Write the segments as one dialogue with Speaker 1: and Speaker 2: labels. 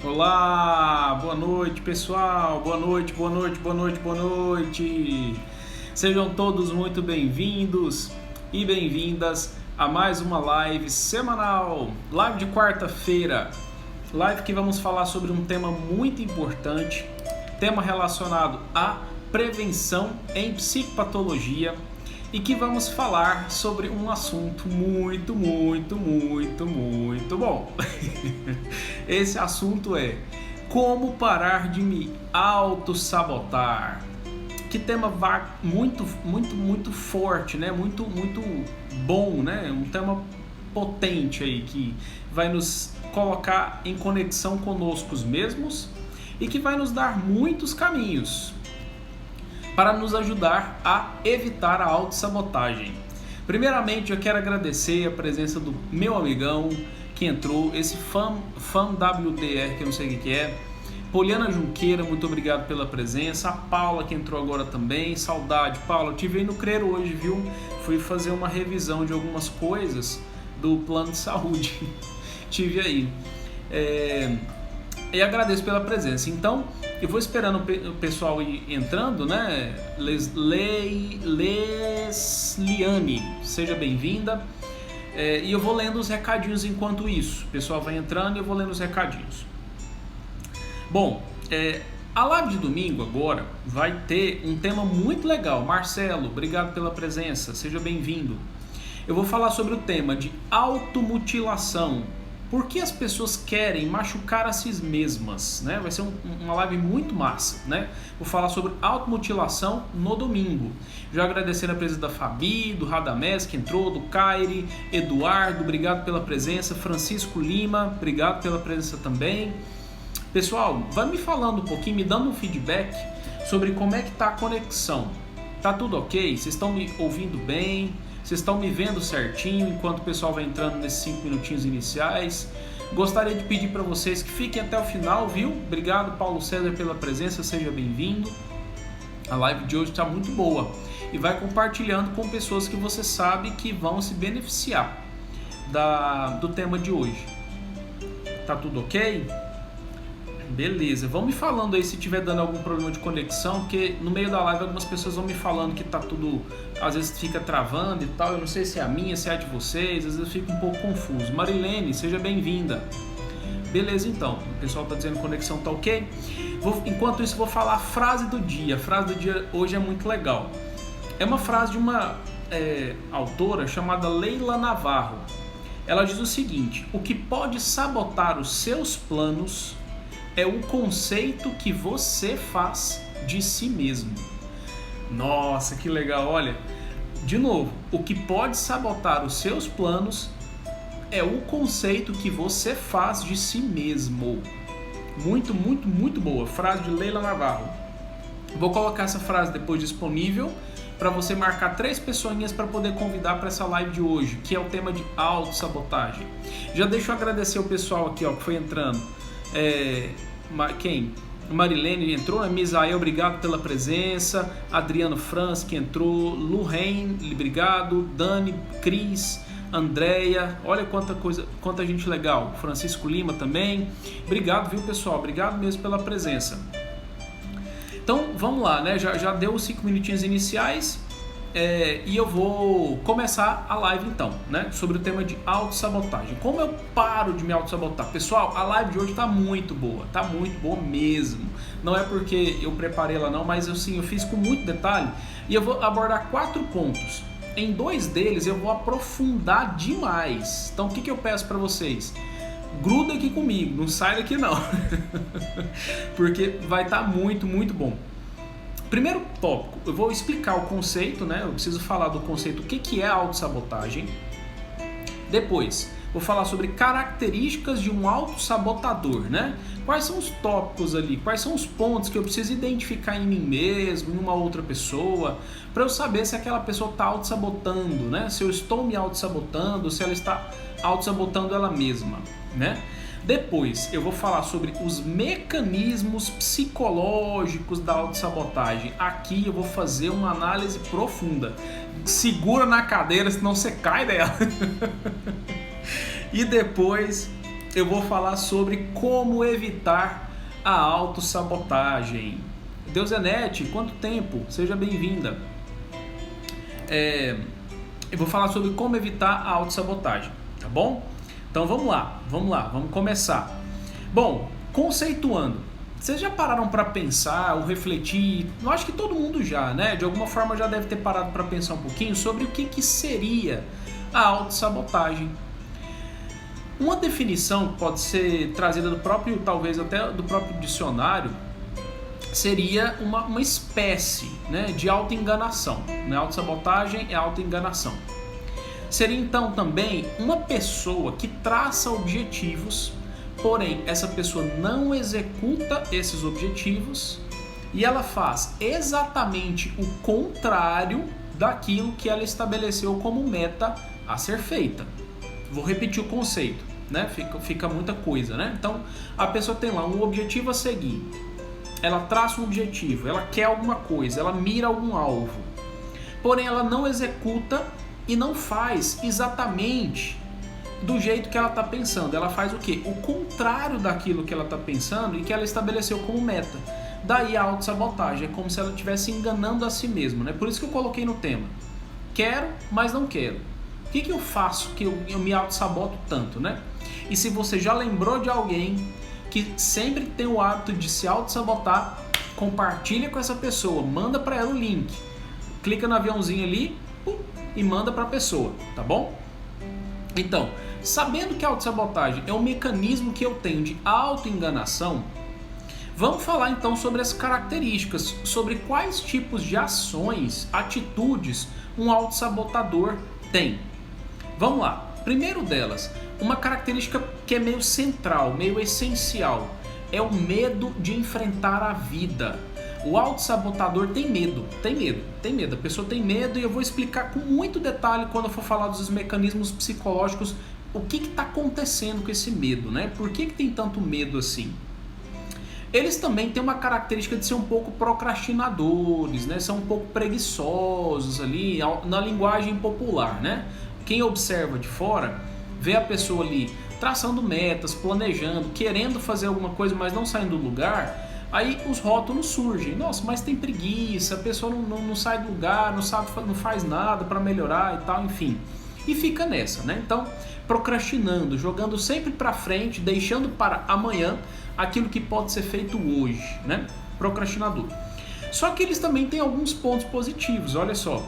Speaker 1: Olá, boa noite pessoal, boa noite, boa noite, boa noite, boa noite. Sejam todos muito bem-vindos e bem-vindas a mais uma live semanal, live de quarta-feira, live que vamos falar sobre um tema muito importante, tema relacionado à prevenção em psicopatologia e que vamos falar sobre um assunto muito bom. Esse assunto é como parar de me auto-sabotar. Que tema muito forte, né? Muito bom, né? Um tema potente aí que vai nos colocar em conexão conosco mesmos e que vai nos dar muitos caminhos para nos ajudar a evitar a autossabotagem. Primeiramente, eu quero agradecer a presença do meu amigão que entrou, esse fã WDR, que eu não sei o que é, Poliana Junqueira, muito obrigado pela presença, a Paula que entrou agora também, saudade, Paula, tive aí no CRER hoje, viu? Fui fazer uma revisão de algumas coisas do plano de saúde, tive aí. E agradeço pela presença. Então, eu vou esperando o pessoal ir entrando, né? Lesliane, seja bem-vinda. E eu vou lendo os recadinhos enquanto isso. O pessoal vai entrando e eu vou lendo os recadinhos. Bom, a live de domingo agora vai ter um tema muito legal. Marcelo, obrigado pela presença, seja bem-vindo. Eu vou falar sobre o tema de automutilação. Por que as pessoas querem machucar a si mesmas, né? Vai ser uma live muito massa, né? Vou falar sobre automutilação no domingo. Já agradecendo a presença da Fabi, do Radamés que entrou, do Kairi, Eduardo, obrigado pela presença, Francisco Lima, obrigado pela presença também. Pessoal, vai me falando um pouquinho, me dando um feedback sobre como é que tá a conexão. Tá tudo ok? Vocês estão me ouvindo bem? Vocês estão me vendo certinho enquanto o pessoal vai entrando nesses 5 minutinhos iniciais. Gostaria de pedir para vocês que fiquem até o final, viu? Obrigado, Paulo César, pela presença, seja bem-vindo. A live de hoje está muito boa. E vai compartilhando com pessoas que você sabe que vão se beneficiar do tema de hoje. Tá tudo ok? Beleza, vão me falando aí se tiver dando algum problema de conexão, porque no meio da live algumas pessoas vão me falando que tá tudo, às vezes fica travando e tal, eu não sei se é a minha, se é a de vocês, às vezes eu fico um pouco confuso. Marilene, seja bem-vinda. Beleza então, o pessoal tá dizendo que a conexão tá ok? Enquanto isso vou falar a frase do dia. A frase do dia hoje é muito legal. É uma frase de uma autora chamada Leila Navarro. Ela diz o seguinte: o que pode sabotar os seus planos é o conceito que você faz de si mesmo. Nossa, que legal, olha. De novo, o que pode sabotar os seus planos é o conceito que você faz de si mesmo. Muito boa. Frase de Leila Navarro. Vou colocar essa frase depois disponível para você marcar 3 pessoinhas para poder convidar para essa live de hoje, que é o tema de autossabotagem. Já deixa eu agradecer o pessoal aqui, ó, que foi entrando. Quem? Marilene entrou, Misael, obrigado pela presença, Adriano Franz que entrou, Lurren, obrigado, Dani, Cris, Andréia, olha quanta gente legal, Francisco Lima também, obrigado, viu pessoal, obrigado mesmo pela presença. Então vamos lá, né? Já deu os 5 minutinhos iniciais. E eu vou começar a live então, né? Sobre o tema de autossabotagem. Como eu paro de me autossabotar? Pessoal, a live de hoje tá muito boa mesmo. Não é porque eu preparei ela não, mas eu fiz com muito detalhe. E eu vou abordar 4 pontos. Em 2 deles eu vou aprofundar demais. Então o que eu peço para vocês? Gruda aqui comigo, não sai daqui não. Porque vai estar muito bom. Primeiro tópico, eu vou explicar o conceito, né? Eu preciso falar do conceito, o que é autossabotagem. Depois, vou falar sobre características de um autossabotador, né? Quais são os tópicos ali, quais são os pontos que eu preciso identificar em mim mesmo, em uma outra pessoa, para eu saber se aquela pessoa está autossabotando, né? Se eu estou me autossabotando, se ela está autossabotando ela mesma, né? Depois eu vou falar sobre os mecanismos psicológicos da autossabotagem. Aqui eu vou fazer uma análise profunda. Segura na cadeira, senão você cai dela. E depois eu vou falar sobre como evitar a autossabotagem. Deusenete, quanto tempo? Seja bem-vinda. Eu vou falar sobre como evitar a autossabotagem, tá bom? Então vamos lá, vamos começar. Bom, conceituando, vocês já pararam para pensar ou refletir? Eu acho que todo mundo já, né? De alguma forma já deve ter parado para pensar um pouquinho sobre o que seria a autossabotagem. Uma definição que pode ser trazida do próprio, talvez até do próprio dicionário, seria uma espécie, né, de autoenganação. Né? Autossabotagem é autoenganação. Seria então também uma pessoa que traça objetivos, porém essa pessoa não executa esses objetivos e ela faz exatamente o contrário daquilo que ela estabeleceu como meta a ser feita. Vou repetir o conceito, né? Fica muita coisa, né? Então, a pessoa tem lá um objetivo a seguir. Ela traça um objetivo, ela quer alguma coisa, ela mira algum alvo. Porém, ela não executa e não faz exatamente do jeito que ela está pensando. Ela faz o quê? O contrário daquilo que ela está pensando e que ela estabeleceu como meta. Daí a autossabotagem, é como se ela estivesse enganando a si mesma, né? Por isso que eu coloquei no tema. Quero, mas não quero. O que eu faço que eu me auto-saboto tanto, né? E se você já lembrou de alguém que sempre tem o hábito de se auto-sabotar, compartilha com essa pessoa, manda para ela o link, clica no aviãozinho ali e manda para a pessoa, tá bom? Então, sabendo que a auto-sabotagem é um mecanismo que eu tenho de auto-enganação, vamos falar então sobre as características, sobre quais tipos de ações, atitudes um auto-sabotador tem. Vamos lá. Primeiro delas, uma característica que é meio central, meio essencial, é o medo de enfrentar a vida. O autossabotador tem medo. A pessoa tem medo e eu vou explicar com muito detalhe quando eu for falar dos mecanismos psicológicos o que está acontecendo com esse medo, né? Por que tem tanto medo assim? Eles também têm uma característica de ser um pouco procrastinadores, né? São um pouco preguiçosos ali, na linguagem popular, né? Quem observa de fora, vê a pessoa ali traçando metas, planejando, querendo fazer alguma coisa, mas não saindo do lugar, aí os rótulos surgem. Nossa, mas tem preguiça, a pessoa não sai do lugar, não faz nada para melhorar e tal, enfim. E fica nessa, né? Então, procrastinando, jogando sempre para frente, deixando para amanhã aquilo que pode ser feito hoje, né? Procrastinador. Só que eles também têm alguns pontos positivos, olha só.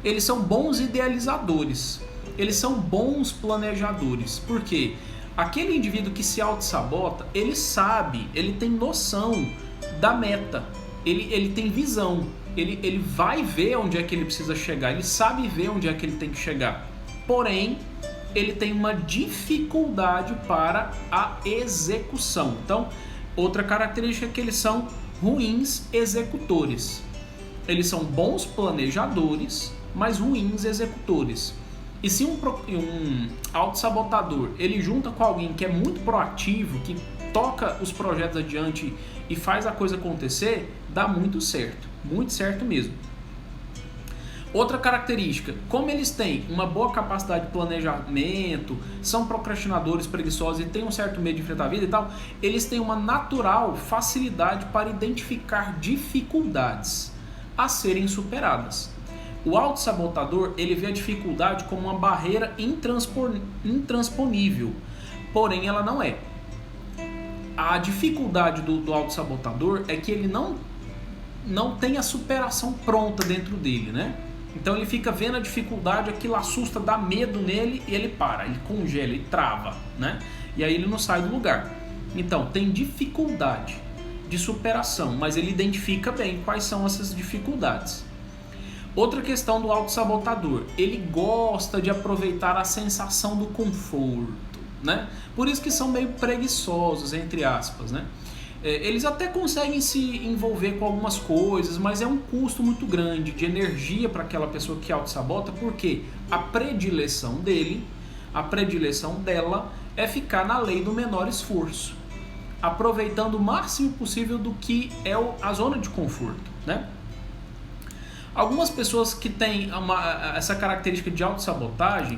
Speaker 1: Eles são bons idealizadores, eles são bons planejadores, porque aquele indivíduo que se auto-sabota, ele sabe, ele tem noção da meta, ele tem visão, ele vai ver onde é que ele precisa chegar, ele sabe ver onde é que ele tem que chegar, porém, ele tem uma dificuldade para a execução. Então, outra característica é que eles são ruins executores. Eles são bons planejadores, mas ruins executores. E se um autossabotador ele junta com alguém que é muito proativo, que toca os projetos adiante e faz a coisa acontecer, dá muito certo mesmo. Outra característica, como eles têm uma boa capacidade de planejamento, são procrastinadores, preguiçosos e têm um certo medo de enfrentar a vida e tal, eles têm uma natural facilidade para identificar dificuldades a serem superadas. O autossabotador, ele vê a dificuldade como uma barreira intransponível, porém ela não é. A dificuldade do autossabotador é que ele não tem a superação pronta dentro dele, né? Então ele fica vendo a dificuldade, aquilo assusta, dá medo nele e ele para, ele congela, ele trava, né? E aí ele não sai do lugar. Então tem dificuldade de superação, mas ele identifica bem quais são essas dificuldades. Outra questão do autossabotador, ele gosta de aproveitar a sensação do conforto, né? Por isso que são meio preguiçosos, entre aspas, né? Eles até conseguem se envolver com algumas coisas, mas é um custo muito grande de energia para aquela pessoa que autossabota, porque a predileção dela é ficar na lei do menor esforço, aproveitando o máximo possível do que é a zona de conforto, né? Algumas pessoas que têm essa característica de autossabotagem,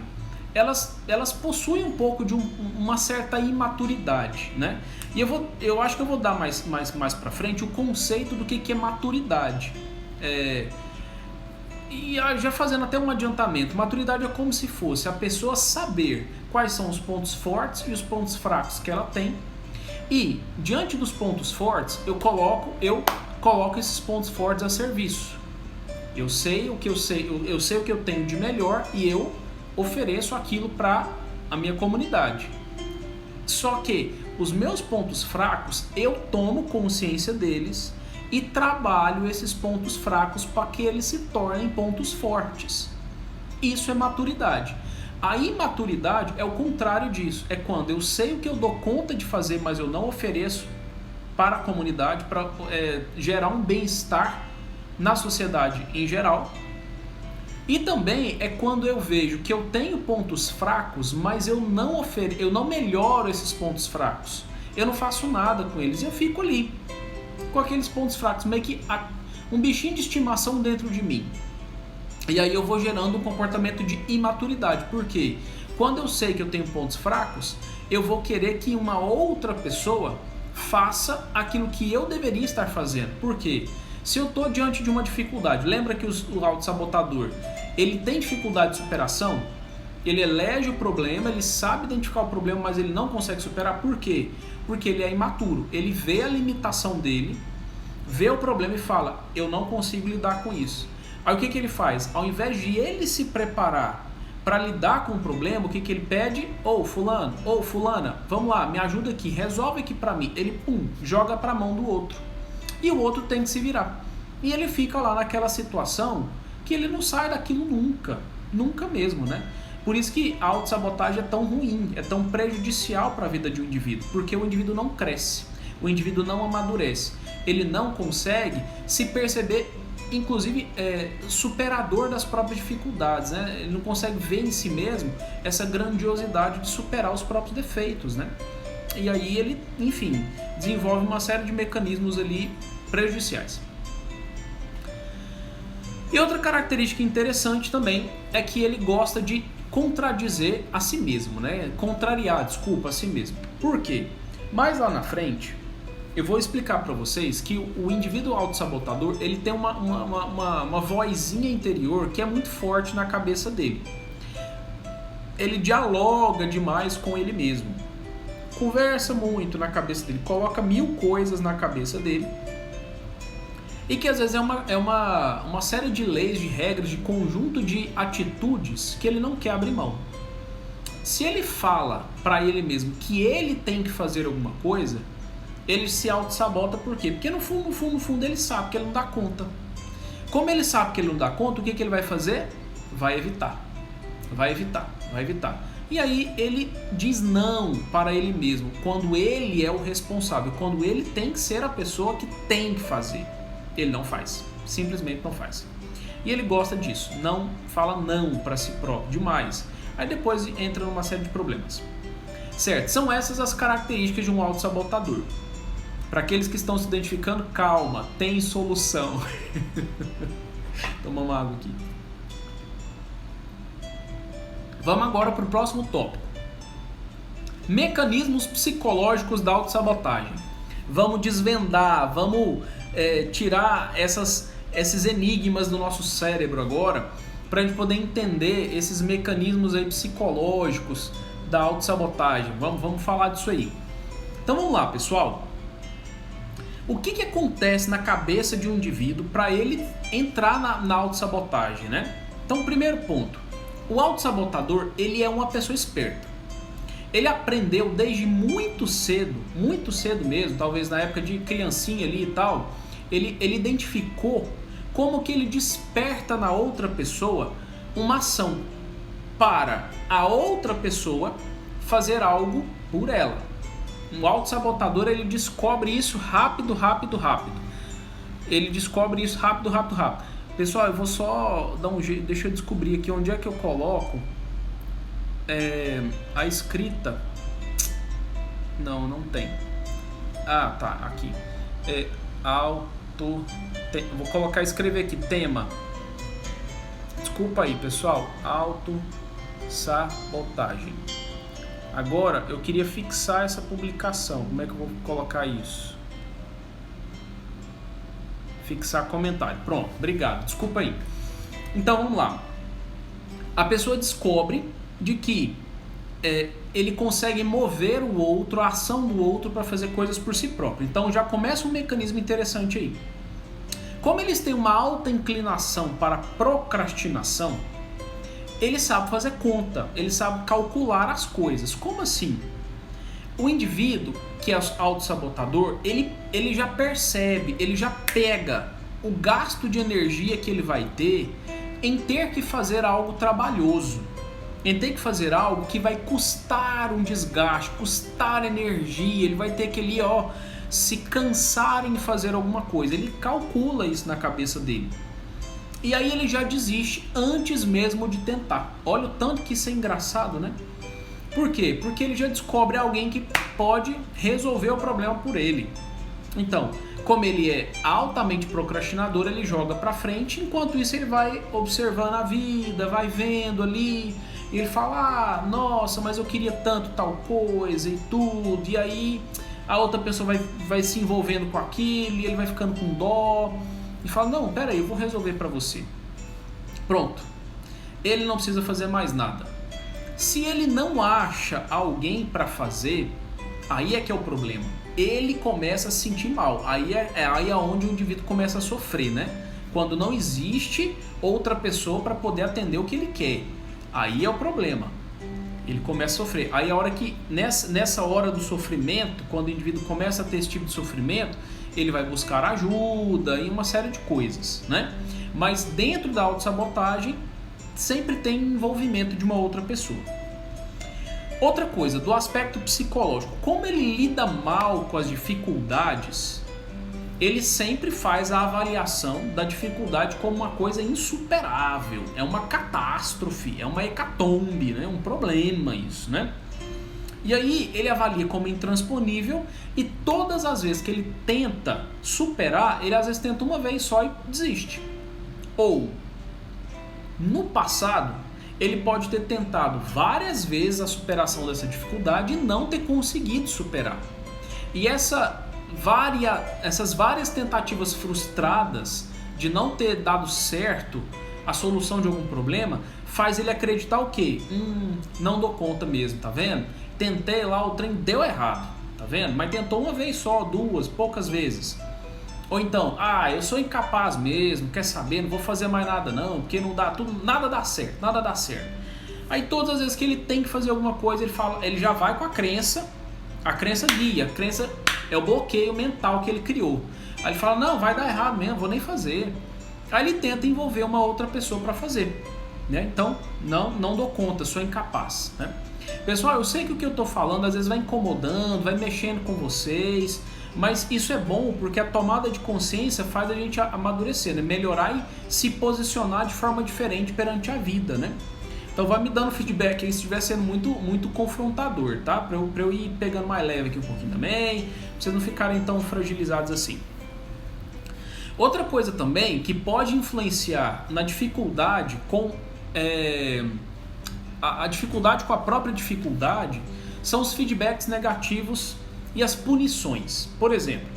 Speaker 1: elas possuem um pouco de uma certa imaturidade, né? E eu acho que eu vou dar mais para frente o conceito do que é maturidade. E já fazendo até um adiantamento, maturidade é como se fosse a pessoa saber quais são os pontos fortes e os pontos fracos que ela tem. E diante dos pontos fortes, eu coloco esses pontos fortes a serviço. Eu sei o que eu sei o que eu tenho de melhor e eu ofereço aquilo para a minha comunidade. Só que os meus pontos fracos, eu tomo consciência deles e trabalho esses pontos fracos para que eles se tornem pontos fortes. Isso é maturidade. A imaturidade é o contrário disso. É quando eu sei o que eu dou conta de fazer, mas eu não ofereço para a comunidade, para gerar um bem-estar na sociedade em geral. E também é quando eu vejo que eu tenho pontos fracos, mas eu não melhoro esses pontos fracos. Eu não faço nada com eles. Eu fico ali com aqueles pontos fracos, meio que um bichinho de estimação dentro de mim. E aí eu vou gerando um comportamento de imaturidade. Por quê? Quando eu sei que eu tenho pontos fracos, eu vou querer que uma outra pessoa faça aquilo que eu deveria estar fazendo. Por quê? Se eu estou diante de uma dificuldade, lembra que o autossabotador, ele tem dificuldade de superação? Ele elege o problema, ele sabe identificar o problema, mas ele não consegue superar. Por quê? Porque ele é imaturo. Ele vê a limitação dele, vê o problema e fala, eu não consigo lidar com isso. Aí o que ele faz? Ao invés de ele se preparar para lidar com o problema, o que ele pede? Fulano, fulana, vamos lá, me ajuda aqui, resolve aqui para mim. Ele, joga para a mão do outro. E o outro tem que se virar. E ele fica lá naquela situação que ele não sai daquilo nunca. Nunca mesmo, né? Por isso que a autossabotagem é tão ruim, é tão prejudicial para a vida de um indivíduo. Porque o indivíduo não cresce, o indivíduo não amadurece. Ele não consegue se perceber, inclusive, superador das próprias dificuldades, né? Ele não consegue ver em si mesmo essa grandiosidade de superar os próprios defeitos, né? E aí ele, enfim, desenvolve uma série de mecanismos ali prejudiciais. E outra característica interessante também é que ele gosta de contradizer a si mesmo, né? Contrariar, a si mesmo. Por quê? Mais lá na frente, eu vou explicar para vocês que o indivíduo autossabotador, ele tem uma vozinha interior que é muito forte na cabeça dele. Ele dialoga demais com ele mesmo. Conversa muito na cabeça dele, coloca 1000 coisas na cabeça dele e que às vezes é uma série de leis, de regras, de conjunto de atitudes que ele não quer abrir mão. Se ele fala para ele mesmo que ele tem que fazer alguma coisa, ele se auto-sabota. Por quê? Porque no fundo ele sabe que ele não dá conta. Como ele sabe que ele não dá conta, o que ele vai fazer? Vai evitar. E aí ele diz não para ele mesmo, quando ele é o responsável, quando ele tem que ser a pessoa que tem que fazer. Ele não faz, simplesmente não faz. E ele gosta disso, não fala não para si próprio, demais. Aí depois entra numa série de problemas. Certo, são essas as características de um autossabotador. Para aqueles que estão se identificando, calma, tem solução. Toma uma água aqui. Vamos agora para o próximo tópico. Mecanismos psicológicos da autossabotagem. Vamos desvendar, vamos tirar esses enigmas do nosso cérebro agora, para a gente poder entender esses mecanismos aí psicológicos da autossabotagem. Vamos falar disso aí. Então vamos lá, pessoal. O que acontece na cabeça de um indivíduo para ele entrar na autossabotagem, né? Então, primeiro ponto. O autossabotador, ele é uma pessoa esperta. Ele aprendeu desde muito cedo mesmo, talvez na época de criancinha ali e tal, ele identificou como que ele desperta na outra pessoa uma ação para a outra pessoa fazer algo por ela. O autossabotador, ele descobre isso rápido. Ele descobre isso rápido. Pessoal, eu vou só dar um jeito, deixa eu descobrir aqui onde é que eu coloco a escrita. Não tem. Ah, tá, aqui. Vou colocar, escrever aqui, tema. Desculpa aí, pessoal. Sabotagem. Agora eu queria fixar essa publicação. Como é que eu vou colocar isso? Fixar comentário. Pronto, obrigado. Desculpa aí. Então vamos lá. A pessoa descobre de que ele consegue mover o outro, a ação do outro para fazer coisas por si próprio. Então já começa um mecanismo interessante aí. Como eles têm uma alta inclinação para procrastinação, ele sabe fazer conta, ele sabe calcular as coisas. Como assim? O indivíduo que é autossabotador, ele já percebe, ele já pega o gasto de energia que ele vai ter em ter que fazer algo trabalhoso, em ter que fazer algo que vai custar um desgaste, custar energia, ele vai ter que ali, se cansar em fazer alguma coisa. Ele calcula isso na cabeça dele. E aí ele já desiste antes mesmo de tentar. Olha o tanto que isso é engraçado, né? Por quê? Porque ele já descobre alguém que pode resolver o problema por ele. Então, como ele é altamente procrastinador, ele joga pra frente, enquanto isso ele vai observando a vida, vai vendo ali, e ele fala, nossa, mas eu queria tanto tal coisa e tudo, e aí a outra pessoa vai se envolvendo com aquilo, e ele vai ficando com dó, e fala, não, peraí, eu vou resolver pra você. Pronto. Ele não precisa fazer mais nada. Se ele não acha alguém pra fazer, aí é que é o problema. Ele começa a se sentir mal. Aí é onde o indivíduo começa a sofrer, né? Quando não existe outra pessoa para poder atender o que ele quer. Aí é o problema. Ele começa a sofrer. Aí a hora que, nessa hora do sofrimento, quando o indivíduo começa a ter esse tipo de sofrimento, ele vai buscar ajuda e uma série de coisas, né? Mas dentro da autossabotagem, sempre tem envolvimento de uma outra pessoa. Outra coisa, do aspecto psicológico, como ele lida mal com as dificuldades, ele sempre faz a avaliação da dificuldade como uma coisa insuperável, é uma catástrofe, é uma hecatombe, né? Um problema isso, né? E aí ele avalia como intransponível e todas as vezes que ele tenta superar, ele às vezes tenta uma vez só e desiste. Ou, no passado, ele pode ter tentado várias vezes a superação dessa dificuldade e não ter conseguido superar. E essas várias tentativas frustradas de não ter dado certo a solução de algum problema, faz ele acreditar o quê? Não dou conta mesmo, tá vendo? Tentei lá, o trem deu errado, tá vendo? Mas tentou uma vez só, duas, poucas vezes. Ou então, eu sou incapaz mesmo, quer saber, não vou fazer mais nada não, porque não dá, nada dá certo. Aí todas as vezes que ele tem que fazer alguma coisa, ele já vai com a crença guia, a crença é o bloqueio mental que ele criou. Aí ele fala, não, vai dar errado mesmo, vou nem fazer. Aí ele tenta envolver uma outra pessoa para fazer, né? Então, não dou conta, sou incapaz, né? Pessoal, eu sei que o que eu tô falando às vezes vai incomodando, vai mexendo com vocês, mas isso é bom porque a tomada de consciência faz a gente amadurecer, né? Melhorar e se posicionar de forma diferente perante a vida, né? Então vai me dando feedback aí se estiver sendo muito confrontador, tá? Pra eu ir pegando mais leve aqui um pouquinho também, pra vocês não ficarem tão fragilizados assim. Outra coisa também que pode influenciar na dificuldade a dificuldade com a própria dificuldade são os feedbacks negativos e as punições. Por exemplo,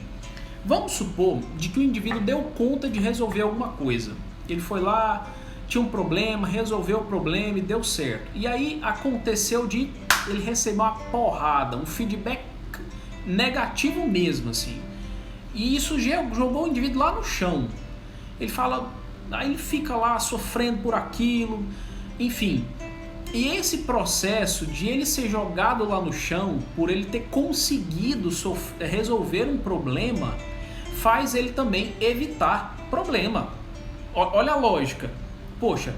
Speaker 1: vamos supor de que o indivíduo deu conta de resolver alguma coisa. Ele foi lá, tinha um problema, resolveu o problema e deu certo. E aí aconteceu de ele receber uma porrada, um feedback negativo mesmo, assim. E isso jogou o indivíduo lá no chão. Ele fala, aí ele fica lá sofrendo por aquilo, enfim. E esse processo de ele ser jogado lá no chão, por ele ter conseguido resolver um problema, faz ele também evitar problema. Olha a lógica. Poxa,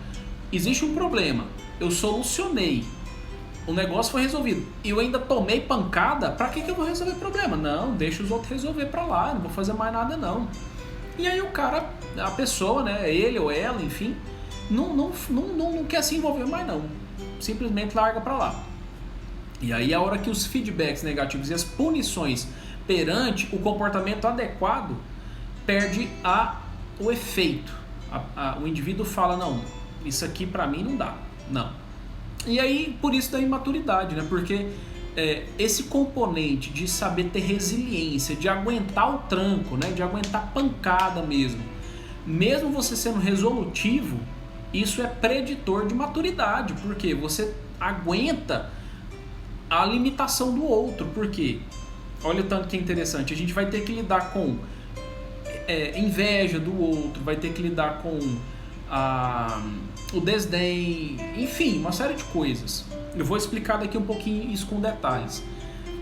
Speaker 1: existe um problema, eu solucionei, o negócio foi resolvido, e eu ainda tomei pancada, pra que eu vou resolver problema? Não, deixa os outros resolver pra lá, não vou fazer mais nada não. E aí o cara, a pessoa, né, ele ou ela, enfim, não quer se envolver mais não, simplesmente larga pra lá. E aí a hora que os feedbacks negativos e as punições perante o comportamento adequado perde o efeito. O indivíduo fala, não, isso aqui pra mim não dá, não. E aí, por isso da imaturidade, né? Porque esse componente de saber ter resiliência, de aguentar o tranco, né? De aguentar pancada mesmo você sendo resolutivo, isso é preditor de maturidade, porque você aguenta a limitação do outro. Porque, olha o tanto que é interessante, a gente vai ter que lidar com inveja do outro, vai ter que lidar com o desdém, enfim, uma série de coisas. Eu vou explicar daqui um pouquinho isso com detalhes.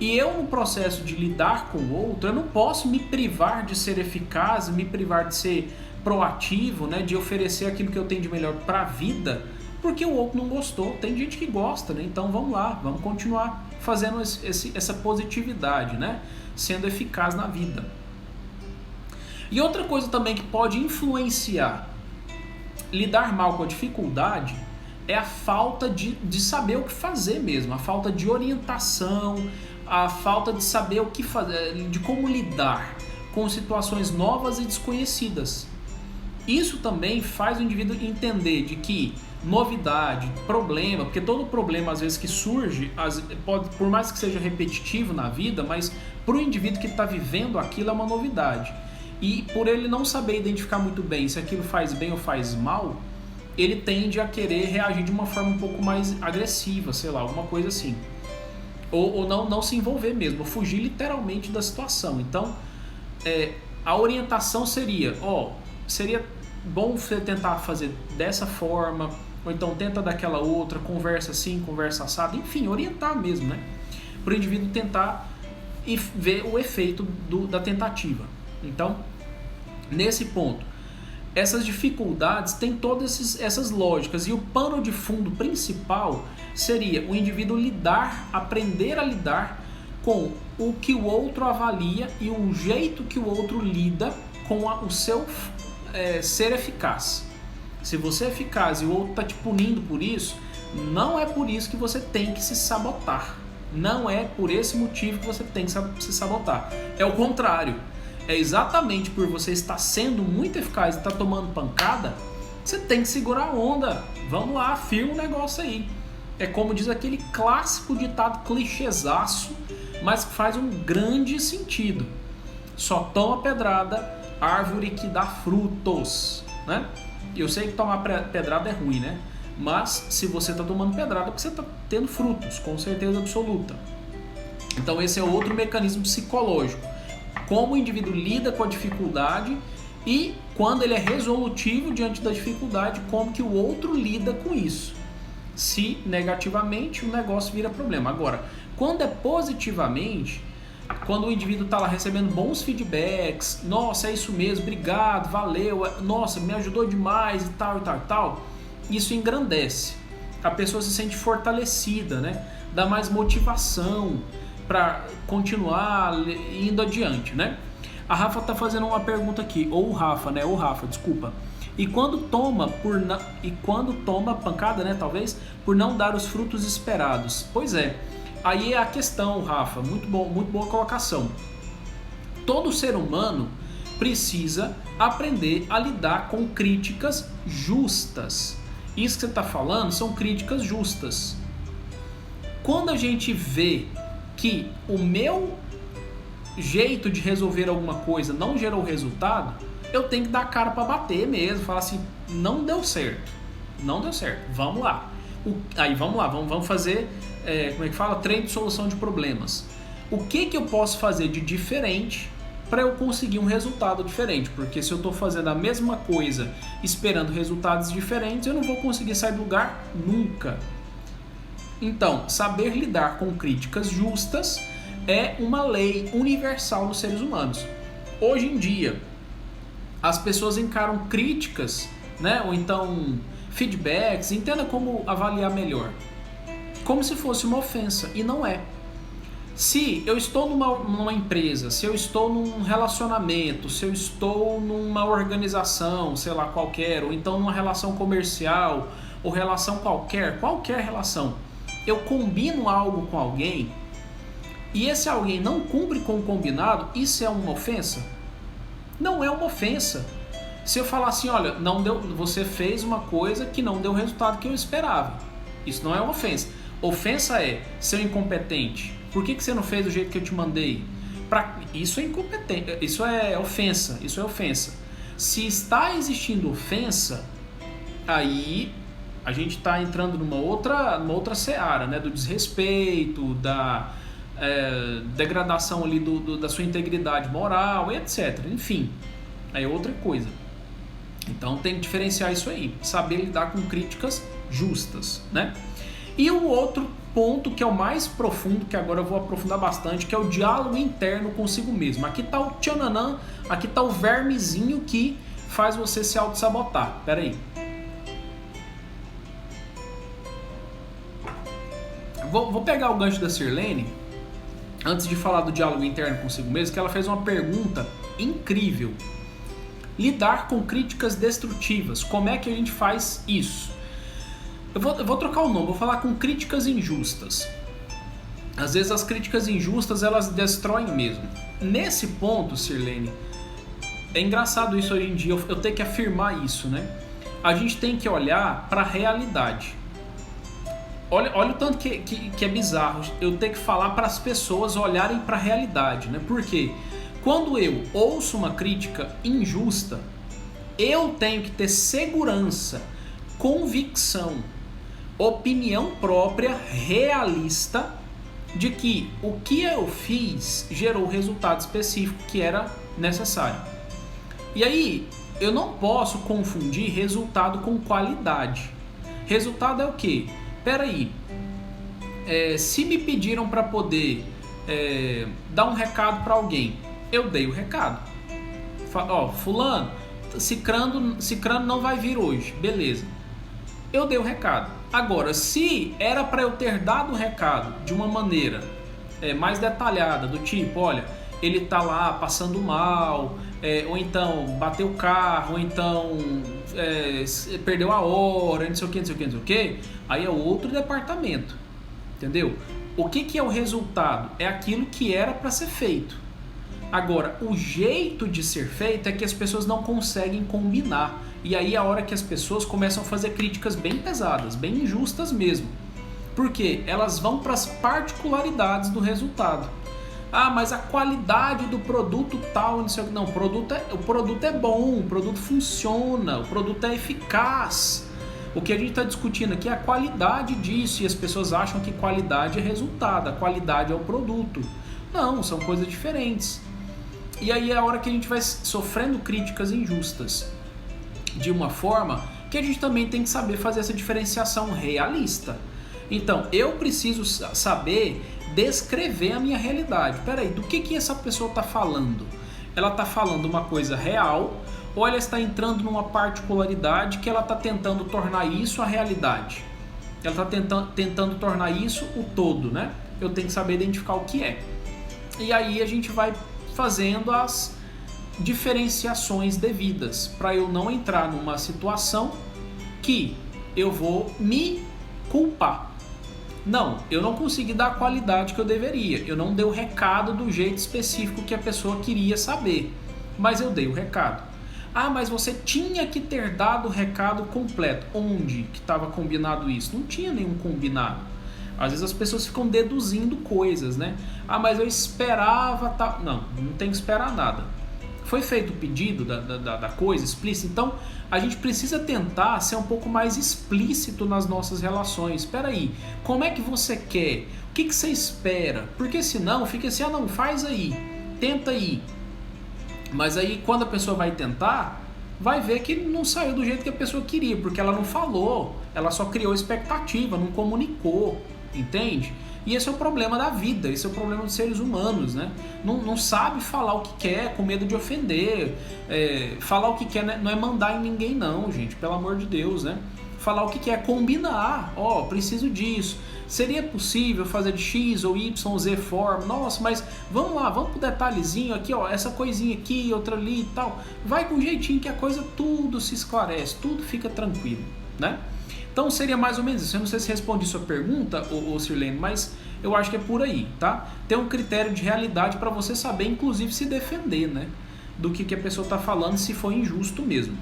Speaker 1: E eu, no processo de lidar com o outro, eu não posso me privar de ser eficaz, me privar de ser proativo, né, de oferecer aquilo que eu tenho de melhor para a vida, porque o outro não gostou. Tem gente que gosta, né? Então vamos lá, vamos continuar fazendo essa positividade, né, sendo eficaz na vida. E outra coisa também que pode influenciar lidar mal com a dificuldade é a falta de saber o que fazer mesmo, a falta de orientação, a falta de saber o que fazer, de como lidar com situações novas e desconhecidas. Isso também faz o indivíduo entender de que novidade, problema, porque todo problema às vezes que surge, por mais que seja repetitivo na vida, mas para o indivíduo que está vivendo aquilo é uma novidade. E por ele não saber identificar muito bem se aquilo faz bem ou faz mal, ele tende a querer reagir de uma forma um pouco mais agressiva, sei lá, alguma coisa assim. Ou não se envolver mesmo, fugir literalmente da situação. Então, a orientação seria bom você tentar fazer dessa forma, ou então tenta daquela outra, conversa assim, conversa assado, enfim, orientar mesmo, né? Para o indivíduo tentar e ver o efeito da tentativa. Então, nesse ponto, essas dificuldades têm todas essas lógicas, e o pano de fundo principal seria o indivíduo aprender a lidar com o que o outro avalia e o jeito que o outro lida com o seu ser eficaz. Se você é eficaz e o outro está te punindo por isso, não é por isso que você tem que se sabotar. Não é por esse motivo que você tem que se sabotar. É o contrário. É exatamente por você estar sendo muito eficaz e estar tomando pancada, você tem que segurar a onda. Vamos lá, firma o negócio aí. É como diz aquele clássico ditado clichêzaço, mas que faz um grande sentido. Só toma pedrada árvore que dá frutos, né? Eu sei que tomar pedrada é ruim, né? Mas se você está tomando pedrada é porque você está tendo frutos, com certeza absoluta. Então esse é outro mecanismo psicológico. Como o indivíduo lida com a dificuldade e quando ele é resolutivo diante da dificuldade, como que o outro lida com isso. Se negativamente, o negócio vira problema. Agora, quando é positivamente, quando o indivíduo está lá recebendo bons feedbacks, nossa, é isso mesmo, obrigado, valeu, nossa, me ajudou demais e tal, isso engrandece. A pessoa se sente fortalecida, né? Dá mais motivação para continuar indo adiante, né? A Rafa tá fazendo uma pergunta aqui, ou o Rafa, né? Ou Rafa, desculpa. E quando toma pancada, né? Talvez por não dar os frutos esperados. Pois é. Aí é a questão, Rafa. Muito boa colocação. Todo ser humano precisa aprender a lidar com críticas justas. Isso que você está falando são críticas justas. Quando a gente vê que o meu jeito de resolver alguma coisa não gerou resultado, eu tenho que dar a cara para bater mesmo, falar assim, não deu certo, vamos lá. Aí vamos lá, vamos fazer, treino de solução de problemas. O que eu posso fazer de diferente para eu conseguir um resultado diferente? Porque se eu estou fazendo a mesma coisa esperando resultados diferentes, eu não vou conseguir sair do lugar nunca. Então, saber lidar com críticas justas é uma lei universal nos seres humanos. Hoje em dia, as pessoas encaram críticas, né, ou então feedbacks, entenda como avaliar melhor, como se fosse uma ofensa, e não é. Se eu estou numa empresa, se eu estou num relacionamento, se eu estou numa organização, sei lá, qualquer, ou então numa relação comercial, ou relação qualquer relação, eu combino algo com alguém e esse alguém não cumpre com o combinado, isso é uma ofensa? Não é uma ofensa. Se eu falar assim, olha, não deu, você fez uma coisa que não deu o resultado que eu esperava, Isso não é uma ofensa. Ofensa é seu incompetente. Por que você não fez do jeito que eu te mandei? Isso é incompetente, isso é ofensa. Isso é ofensa. Se está existindo ofensa, aí a gente está entrando numa outra seara, né? Do desrespeito, da degradação ali da sua integridade moral, etc. Enfim, aí é outra coisa. Então tem que diferenciar isso aí, saber lidar com críticas justas, né? E o outro ponto que é o mais profundo, que agora eu vou aprofundar bastante, que é o diálogo interno consigo mesmo. Aqui tá o tchananã, aqui tá o vermezinho que faz você se auto-sabotar. Pera aí. Vou pegar o gancho da Sirlene, antes de falar do diálogo interno consigo mesmo, que ela fez uma pergunta incrível. Lidar com críticas destrutivas. Como é que a gente faz isso? Eu vou trocar o nome, vou falar com críticas injustas. Às vezes as críticas injustas, elas destroem mesmo. Nesse ponto, Sirlene, é engraçado isso hoje em dia, eu tenho que afirmar isso, né? A gente tem que olhar para a realidade. Olha o tanto que é bizarro eu ter que falar para as pessoas olharem para a realidade, né? Por quê? Quando eu ouço uma crítica injusta, eu tenho que ter segurança, convicção, opinião própria, realista, de que o que eu fiz gerou o resultado específico que era necessário. E aí, eu não posso confundir resultado com qualidade. Resultado é o quê? Peraí, se me pediram para poder dar um recado para alguém, eu dei o recado. Fulano, Cicrano não vai vir hoje, beleza. Eu dei o recado. Agora, se era para eu ter dado o recado de uma maneira mais detalhada, do tipo, olha, ele tá lá passando mal, ou então bateu o carro, ou então perdeu a hora, não sei o que, aí é outro departamento, entendeu? O que é o resultado? É aquilo que era para ser feito. Agora, o jeito de ser feito é que as pessoas não conseguem combinar. E aí é a hora que as pessoas começam a fazer críticas bem pesadas, bem injustas mesmo. Porque elas vão para as particularidades do resultado. Ah, mas a qualidade do produto tal, não sei o que. Não, o produto é bom, o produto funciona, o produto é eficaz. O que a gente está discutindo aqui é a qualidade disso. E as pessoas acham que qualidade é resultado, a qualidade é o produto. Não, são coisas diferentes. E aí é a hora que a gente vai sofrendo críticas injustas de uma forma que a gente também tem que saber fazer essa diferenciação realista. Então, eu preciso saber descrever a minha realidade. Peraí, do que essa pessoa está falando? Ela está falando uma coisa real ou ela está entrando numa particularidade que ela está tentando tornar isso a realidade? Ela está tentando tornar isso o todo, né? Eu tenho que saber identificar o que é. E aí a gente vai fazendo as diferenciações devidas para eu não entrar numa situação que eu vou me culpar. Não, eu não consegui dar a qualidade que eu deveria. Eu não dei o recado do jeito específico que a pessoa queria saber. Mas eu dei o recado. Ah, mas você tinha que ter dado o recado completo. Onde que estava combinado isso? Não tinha nenhum combinado. Às vezes as pessoas ficam deduzindo coisas, né? Ah, mas eu esperava tal. Não tem que esperar nada. Foi feito o pedido da coisa explícita, então a gente precisa tentar ser um pouco mais explícito nas nossas relações. Espera aí, como é que você quer? O que você espera? Porque senão fica assim, não, faz aí, tenta aí. Mas aí quando a pessoa vai tentar, vai ver que não saiu do jeito que a pessoa queria, porque ela não falou, ela só criou expectativa, não comunicou, entende? E esse é o problema da vida, esse é o problema dos seres humanos, né? Não sabe falar o que quer, com medo de ofender. Falar o que quer não é mandar em ninguém não, gente, pelo amor de Deus, né? Falar o que quer, combinar, preciso disso. Seria possível fazer de X ou Y ou Z forma? Nossa, mas vamos lá, vamos pro detalhezinho aqui, essa coisinha aqui, outra ali e tal. Vai com um jeitinho que a coisa tudo se esclarece, tudo fica tranquilo, né? Então seria mais ou menos isso. Eu não sei se respondi sua pergunta, Sirlene, mas eu acho que é por aí, tá? Tem um critério de realidade para você saber, inclusive, se defender, né? Do que a pessoa está falando, se for injusto mesmo.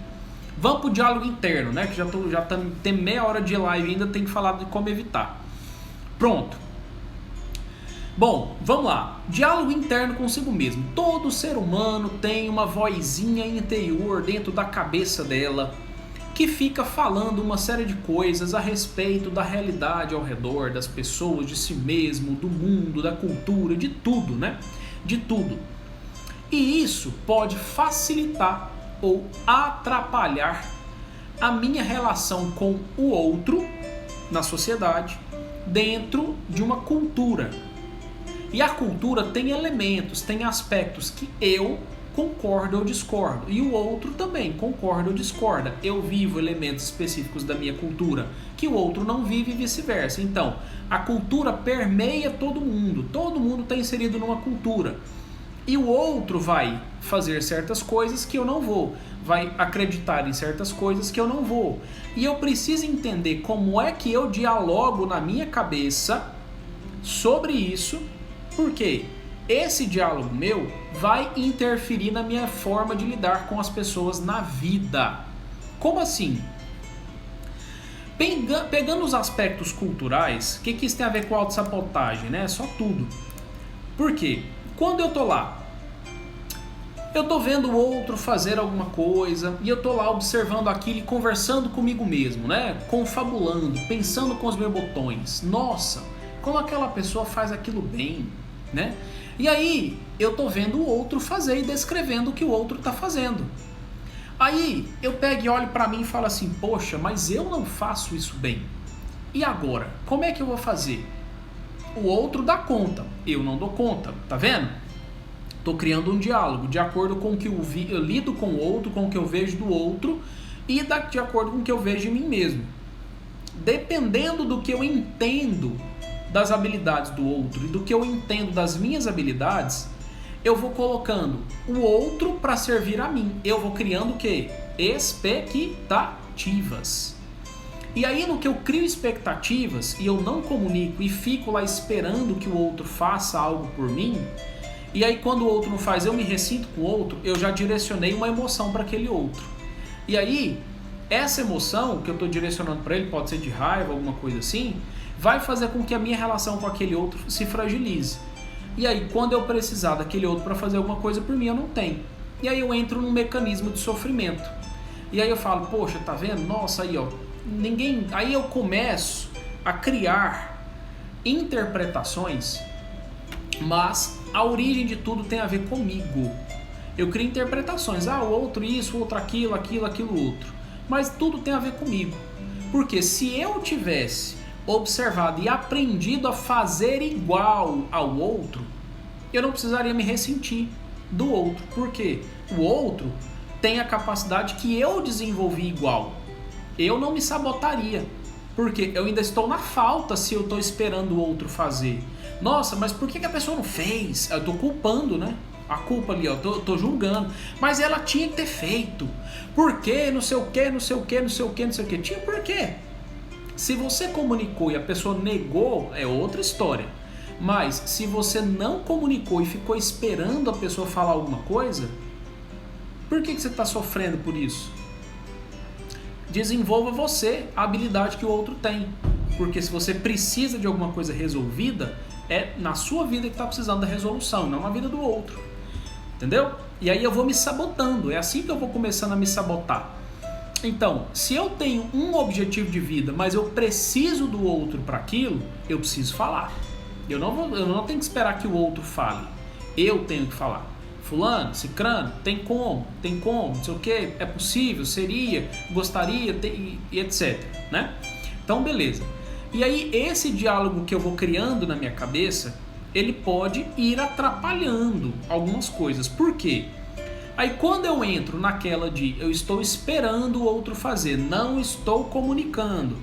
Speaker 1: Vamos pro diálogo interno, né? Que tem meia hora de live ainda, tem que falar de como evitar. Pronto. Bom, vamos lá. Diálogo interno consigo mesmo. Todo ser humano tem uma vozinha interior dentro da cabeça dela que fica falando uma série de coisas a respeito da realidade ao redor, das pessoas, de si mesmo, do mundo, da cultura, de tudo, né? De tudo. E isso pode facilitar ou atrapalhar a minha relação com o outro na sociedade, dentro de uma cultura. E a cultura tem elementos, tem aspectos que eu concordo ou discordo, e o outro também concorda ou discorda. Eu vivo elementos específicos da minha cultura que o outro não vive e vice-versa. Então, a cultura permeia todo mundo está inserido numa cultura. E o outro vai fazer certas coisas que eu não vou, vai acreditar em certas coisas que eu não vou. E eu preciso entender como é que eu dialogo na minha cabeça sobre isso, porque esse diálogo meu vai interferir na minha forma de lidar com as pessoas na vida. Como assim? Pegando os aspectos culturais, o que isso tem a ver com autossabotagem, né? Só tudo. Por quê? Quando eu tô lá, eu tô vendo o outro fazer alguma coisa e eu tô lá observando aquilo e conversando comigo mesmo, né? Confabulando, pensando com os meus botões. Nossa, como aquela pessoa faz aquilo bem, né? E aí eu tô vendo o outro fazer e descrevendo o que o outro tá fazendo. Aí eu pego e olho pra mim e falo assim, poxa, mas eu não faço isso bem. E agora? Como é que eu vou fazer? O outro dá conta, eu não dou conta, tá vendo? Tô criando um diálogo de acordo com o que eu lido com o outro, com o que eu vejo do outro e de acordo com o que eu vejo em mim mesmo. Dependendo do que eu entendo das habilidades do outro e do que eu entendo das minhas habilidades, eu vou colocando o outro para servir a mim. Eu vou criando o quê? Expectativas. E aí no que eu crio expectativas e eu não comunico e fico lá esperando que o outro faça algo por mim, e aí quando o outro não faz, eu me ressinto com o outro, eu já direcionei uma emoção para aquele outro. E aí, essa emoção que eu estou direcionando para ele, pode ser de raiva, alguma coisa assim, vai fazer com que a minha relação com aquele outro se fragilize. E aí, quando eu precisar daquele outro para fazer alguma coisa por mim, eu não tenho. E aí eu entro num mecanismo de sofrimento. E aí eu falo, poxa, tá vendo? Nossa, aí ó, ninguém... Aí eu começo a criar interpretações, mas a origem de tudo tem a ver comigo. Eu crio interpretações, o outro isso, o outro aquilo, outro. Mas tudo tem a ver comigo. Porque se eu tivesse observado e aprendido a fazer igual ao outro, eu não precisaria me ressentir do outro. Por quê? O outro tem a capacidade que eu desenvolvi igual. Eu não me sabotaria, porque eu ainda estou na falta se eu estou esperando o outro fazer. Nossa, mas por que a pessoa não fez? Eu estou culpando, né? A culpa ali, ó, tô julgando. Mas ela tinha que ter feito. Por quê? Não sei o quê, não sei o quê, não sei o quê, não sei o quê. Tinha por quê? Se você comunicou e a pessoa negou, é outra história. Mas se você não comunicou e ficou esperando a pessoa falar alguma coisa, por que você está sofrendo por isso? Desenvolva você a habilidade que o outro tem. Porque se você precisa de alguma coisa resolvida, é na sua vida que está precisando da resolução, não na vida do outro. Entendeu? E aí eu vou me sabotando. É assim que eu vou começando a me sabotar. Então, se eu tenho um objetivo de vida, mas eu preciso do outro para aquilo, eu preciso falar. Eu não tenho que esperar que o outro fale. Eu tenho que falar. Fulano, cicrano, tem como, não sei o que, é possível, seria, gostaria, e etc. Né? Então, beleza. E aí, esse diálogo que eu vou criando na minha cabeça, ele pode ir atrapalhando algumas coisas. Por quê? Aí quando eu entro naquela de eu estou esperando o outro fazer, não estou comunicando,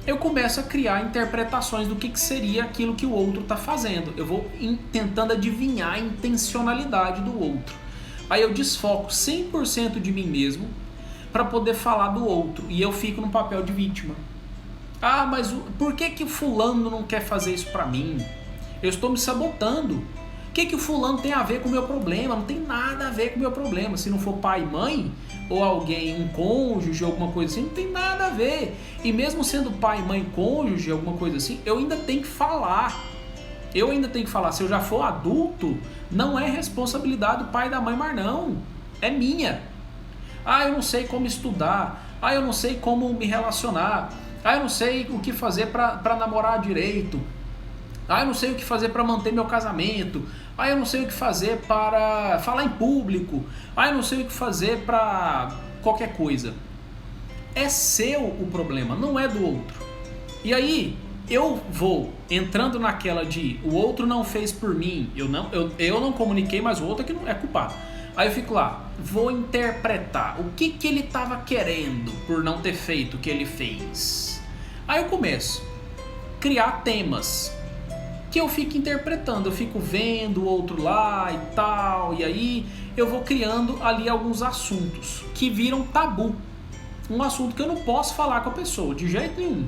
Speaker 1: eu começo a criar interpretações do que seria aquilo que o outro está fazendo. Eu vou tentando adivinhar a intencionalidade do outro. Aí eu desfoco 100% de mim mesmo para poder falar do outro e eu fico no papel de vítima. Mas por que o fulano não quer fazer isso para mim? Eu estou me sabotando. que o fulano tem a ver com o meu problema? Não tem nada a ver com o meu problema. Se não for pai e mãe, ou alguém, um cônjuge, alguma coisa assim, não tem nada a ver. E mesmo sendo pai, mãe, cônjuge, alguma coisa assim, eu ainda tenho que falar. Se eu já for adulto, não é responsabilidade do pai e da mãe, mas não. É minha. Eu não sei como estudar. Eu não sei como me relacionar. Eu não sei o que fazer para namorar direito. Eu não sei o que fazer para manter meu casamento. Eu não sei o que fazer para falar em público. Eu não sei o que fazer para qualquer coisa. É seu o problema, não é do outro. E aí eu vou entrando naquela de o outro não fez por mim, eu não comuniquei, mas o outro é que não é culpado. Aí eu fico lá, vou interpretar o que ele estava querendo por não ter feito o que ele fez. Aí eu começo a criar temas que eu fico interpretando, eu fico vendo o outro lá e tal, e aí eu vou criando ali alguns assuntos que viram tabu. Um assunto que eu não posso falar com a pessoa, de jeito nenhum.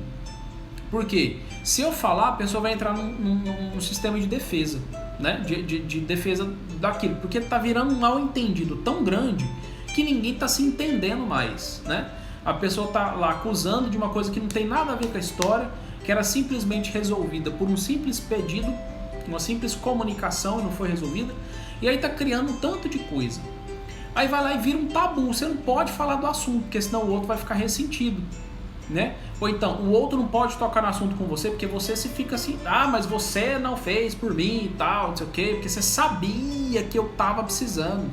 Speaker 1: Por quê? Se eu falar, a pessoa vai entrar num sistema de defesa, né? De defesa daquilo, porque tá virando um mal entendido tão grande que ninguém tá se entendendo mais, né? A pessoa tá lá acusando de uma coisa que não tem nada a ver com a história, que era simplesmente resolvida por um simples pedido, uma simples comunicação e não foi resolvida, e aí tá criando um tanto de coisa. Aí vai lá e vira um tabu, você não pode falar do assunto, porque senão o outro vai ficar ressentido, né? Ou então, o outro não pode tocar no assunto com você, porque você se fica assim, mas você não fez por mim e tal, não sei o quê, porque você sabia que eu tava precisando.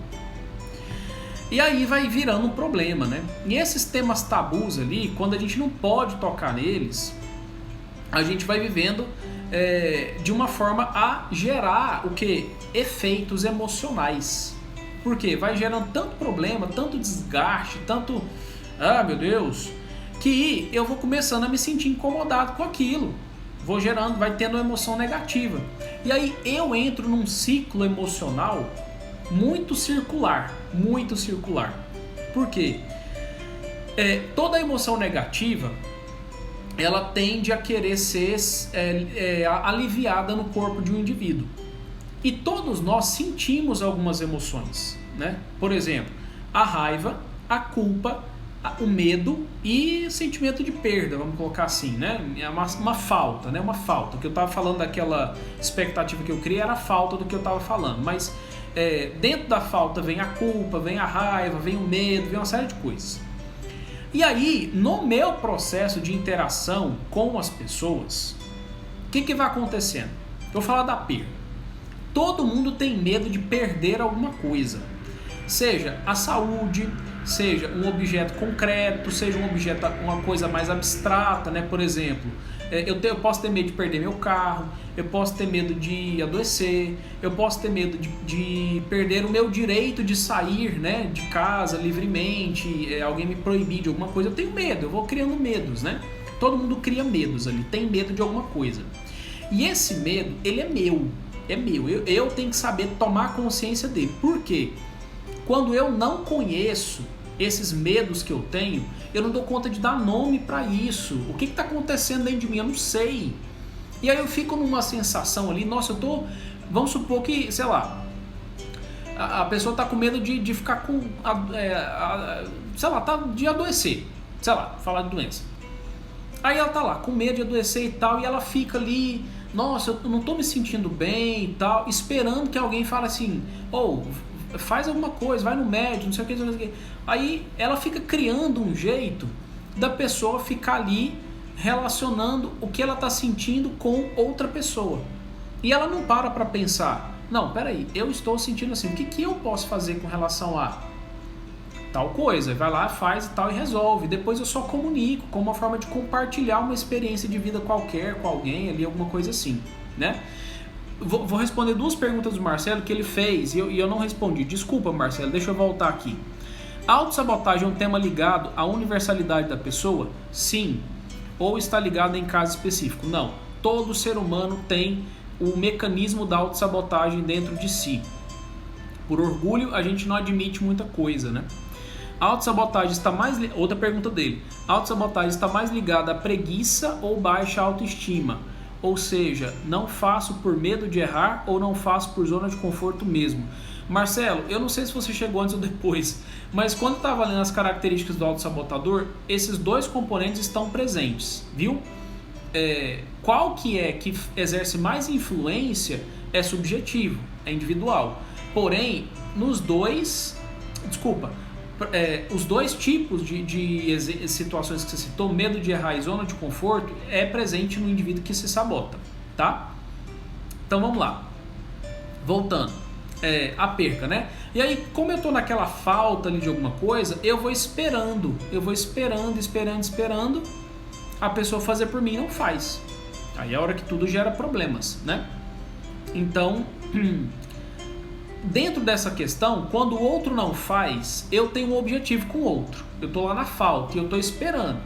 Speaker 1: E aí vai virando um problema, né? E esses temas tabus ali, quando a gente não pode tocar neles, a gente vai vivendo de uma forma a gerar o quê? Efeitos emocionais. Por quê? Vai gerando tanto problema, tanto desgaste, tanto... meu Deus... que eu vou começando a me sentir incomodado com aquilo. Vou gerando, vai tendo uma emoção negativa. E aí eu entro num ciclo emocional muito circular. Muito circular. Por quê? Toda emoção negativa, ela tende a querer ser aliviada no corpo de um indivíduo. E todos nós sentimos algumas emoções, né? Por exemplo, a raiva, a culpa, o medo e o sentimento de perda, vamos colocar assim, né? É uma falta, né? Uma falta. O que eu estava falando daquela expectativa que eu criei era a falta do que eu estava falando. Mas dentro da falta vem a culpa, vem a raiva, vem o medo, vem uma série de coisas. E aí, no meu processo de interação com as pessoas, o que vai acontecendo? Eu vou falar da perda. Todo mundo tem medo de perder alguma coisa. Seja a saúde, seja um objeto concreto, seja uma coisa mais abstrata, né? Por exemplo, eu posso ter medo de perder meu carro, eu posso ter medo de adoecer, eu posso ter medo de perder o meu direito de sair, né, de casa livremente, alguém me proibir de alguma coisa. Eu tenho medo, eu vou criando medos, né? Todo mundo cria medos ali, tem medo de alguma coisa. E esse medo, ele é meu. Eu tenho que saber tomar consciência dele. Por quê? Quando eu não conheço esses medos que eu tenho, eu não dou conta de dar nome para isso. O que está acontecendo dentro de mim? Eu não sei. E aí eu fico numa sensação ali, nossa, vamos supor que, sei lá, a pessoa está com medo de ficar com, sei lá, de adoecer. Sei lá, falar de doença. Aí ela tá lá com medo de adoecer e tal, e ela fica ali, nossa, eu não tô me sentindo bem e tal, esperando que alguém fale assim, faz alguma coisa, vai no médico, não sei o que. Aí ela fica criando um jeito da pessoa ficar ali relacionando o que ela está sentindo com outra pessoa. E ela não para pensar, não, peraí, eu estou sentindo assim, o que eu posso fazer com relação a tal coisa? Vai lá, faz e tal e resolve. Depois eu só comunico como uma forma de compartilhar uma experiência de vida qualquer com alguém ali, alguma coisa assim, né? Vou responder duas perguntas do Marcelo que ele fez e eu não respondi. Desculpa, Marcelo, deixa eu voltar aqui. A autossabotagem é um tema ligado à universalidade da pessoa? Sim. Ou está ligado em caso específico? Não. Todo ser humano tem o mecanismo da autossabotagem dentro de si. Por orgulho, a gente não admite muita coisa, né? A autossabotagem está mais... Outra pergunta dele. A autossabotagem está mais ligada à preguiça ou baixa autoestima? ou seja, não faço por medo de errar ou não faço por zona de conforto mesmo. Marcelo, eu não sei se você chegou antes ou depois, mas quando eu estava lendo as características do autossabotador, esses dois componentes estão presentes, viu? Qual que exerce mais influência é subjetivo, é individual. Porém, os dois tipos de situações que você citou, medo de errar e zona de conforto, é presente no indivíduo que se sabota, tá? Então vamos lá. Voltando. A perca, né? E aí, como eu tô naquela falta ali de alguma coisa, eu vou esperando a pessoa fazer por mim e não faz. Aí é a hora que tudo gera problemas, né? Então, dentro dessa questão, quando o outro não faz, eu tenho um objetivo com o outro. Eu tô lá na falta e eu tô esperando.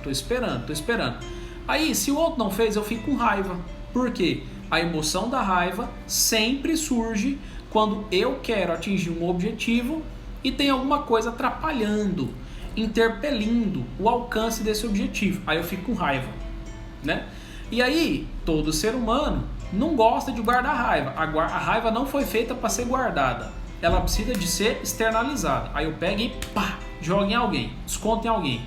Speaker 1: Aí, se o outro não fez, eu fico com raiva. Por quê? A emoção da raiva sempre surge quando eu quero atingir um objetivo e tem alguma coisa atrapalhando, interpelindo o alcance desse objetivo. Aí eu fico com raiva, né? E aí, todo ser humano não gosta de guardar raiva. A raiva não foi feita para ser guardada. Ela precisa de ser externalizada. Aí eu pego e jogo em alguém, desconto em alguém.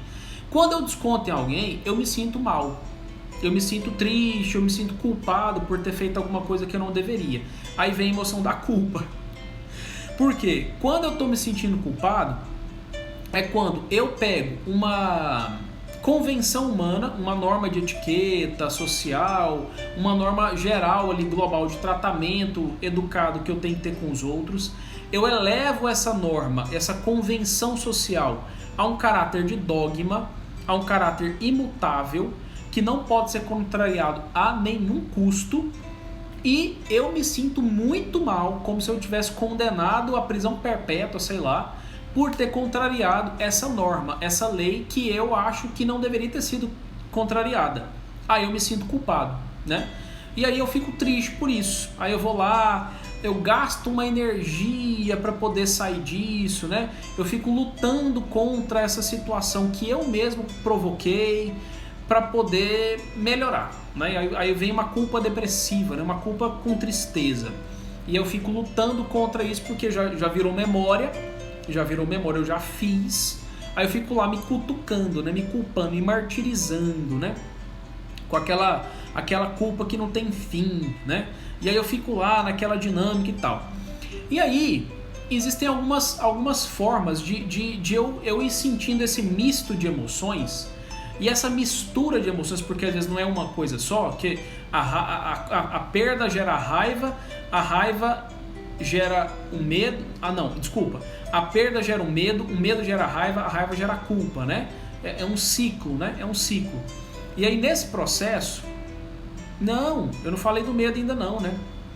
Speaker 1: Quando eu desconto em alguém, eu me sinto mal. Eu me sinto triste, eu me sinto culpado por ter feito alguma coisa que eu não deveria. Aí vem a emoção da culpa. Por quê? Quando eu estou me sentindo culpado, é quando eu pego uma convenção humana, uma norma de etiqueta social, uma norma geral ali global de tratamento educado que eu tenho que ter com os outros, eu elevo essa norma, essa convenção social a um caráter de dogma, a um caráter imutável, que não pode ser contrariado a nenhum custo, e eu me sinto muito mal, como se eu tivesse condenado à prisão perpétua, sei lá, por ter contrariado essa norma, essa lei que eu acho que não deveria ter sido contrariada. Aí eu me sinto culpado, né? E aí eu fico triste por isso. Aí eu vou lá, eu gasto uma energia para poder sair disso, né? Eu fico lutando contra essa situação que eu mesmo provoquei, para poder melhorar, né? Aí vem uma culpa depressiva, né? Uma culpa com tristeza, e eu fico lutando contra isso porque já virou memória, eu já fiz. Aí eu fico lá me cutucando, né? Me culpando, me martirizando, né? Com aquela culpa que não tem fim, né? E aí eu fico lá naquela dinâmica e tal. E aí existem algumas formas de eu ir sentindo esse misto de emoções. E essa mistura de emoções, porque às vezes não é uma coisa só, que a perda gera raiva, a raiva gera o medo. A perda gera o medo gera a raiva gera culpa, né? É um ciclo, né? É um ciclo. E aí nesse processo, eu não falei do medo ainda não, né?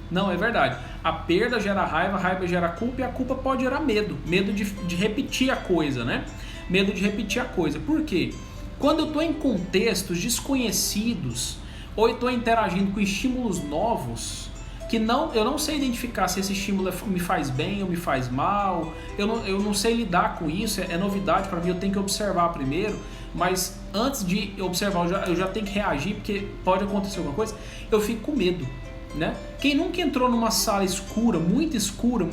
Speaker 1: Não, é verdade. A perda gera a raiva gera culpa, e a culpa pode gerar medo de repetir a coisa, né? Medo de repetir a coisa. Por quê? Quando eu estou em contextos desconhecidos ou estou interagindo com estímulos novos, que eu não sei identificar se esse estímulo me faz bem ou me faz mal, eu não sei lidar com isso, é novidade para mim, eu tenho que observar primeiro, mas antes de observar eu já tenho que reagir, porque pode acontecer alguma coisa, eu fico com medo, né? Quem nunca entrou numa sala escura, muito escura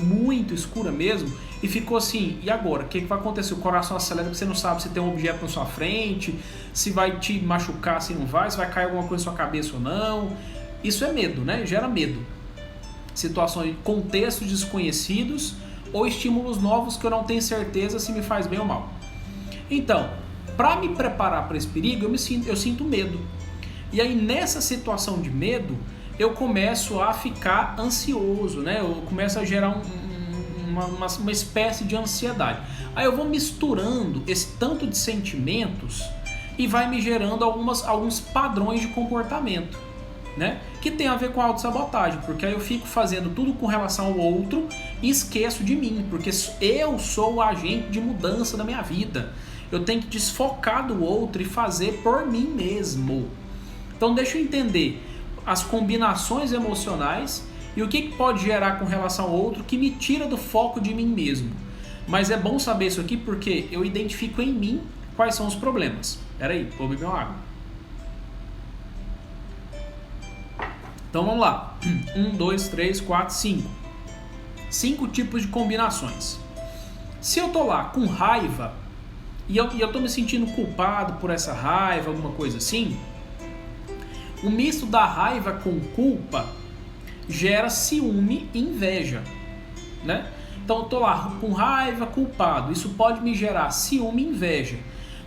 Speaker 1: mesmo, e ficou assim, e agora? O que vai acontecer? O coração acelera porque você não sabe se tem um objeto na sua frente, se vai te machucar, se não vai, se vai cair alguma coisa na sua cabeça ou não. Isso é medo, né? Gera medo. Situações, contextos desconhecidos ou estímulos novos que eu não tenho certeza se me faz bem ou mal. Então, para me preparar para esse perigo, eu sinto medo. E aí nessa situação de medo, eu começo a ficar ansioso, né? Eu começo a gerar uma espécie de ansiedade. Aí eu vou misturando esse tanto de sentimentos e vai me gerando alguns padrões de comportamento, né? Que tem a ver com a autossabotagem, porque aí eu fico fazendo tudo com relação ao outro e esqueço de mim, porque eu sou o agente de mudança da minha vida. Eu tenho que desfocar do outro e fazer por mim mesmo. Então deixa eu entender as combinações emocionais e o que pode gerar com relação ao outro que me tira do foco de mim mesmo. Mas é bom saber isso aqui porque eu identifico em mim quais são os problemas. Pera aí, vou beber uma água. Então vamos lá. 1, 2, 3, 4, 5. 5 tipos de combinações. Se eu tô lá com raiva e eu tô me sentindo culpado por essa raiva, alguma coisa assim, o misto da raiva com culpa gera ciúme e inveja, né? Então eu tô lá com raiva, culpado. Isso pode me gerar ciúme e inveja.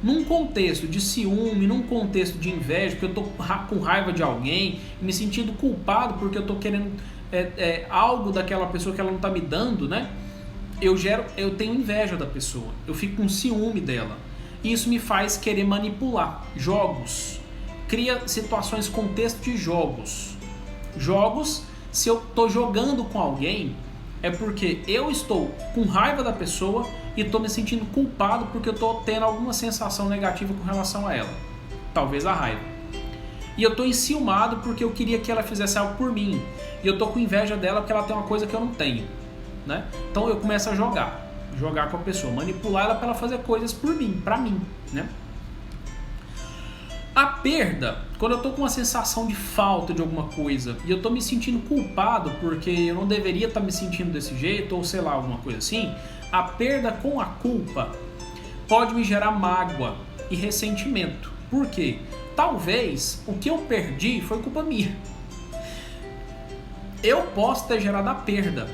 Speaker 1: Num contexto de ciúme, num contexto de inveja, porque eu tô com raiva de alguém, me sentindo culpado porque eu tô querendo algo daquela pessoa que ela não tá me dando, né? Eu tenho inveja da pessoa, eu fico com ciúme dela. Isso me faz querer manipular. Jogos. Cria situações, contexto de jogos. Jogos, se eu tô jogando com alguém, é porque eu estou com raiva da pessoa e estou me sentindo culpado porque eu estou tendo alguma sensação negativa com relação a ela. Talvez a raiva. E eu estou enciumado porque eu queria que ela fizesse algo por mim. E eu estou com inveja dela porque ela tem uma coisa que eu não tenho, né? Então eu começo a jogar com a pessoa, manipular ela para ela fazer coisas por mim, para mim, né? A perda, quando eu estou com uma sensação de falta de alguma coisa e eu estou me sentindo culpado porque eu não deveria estar me sentindo desse jeito, ou sei lá, alguma coisa assim, a perda com a culpa pode me gerar mágoa e ressentimento. Por quê? Talvez o que eu perdi foi culpa minha. Eu posso ter gerado a perda.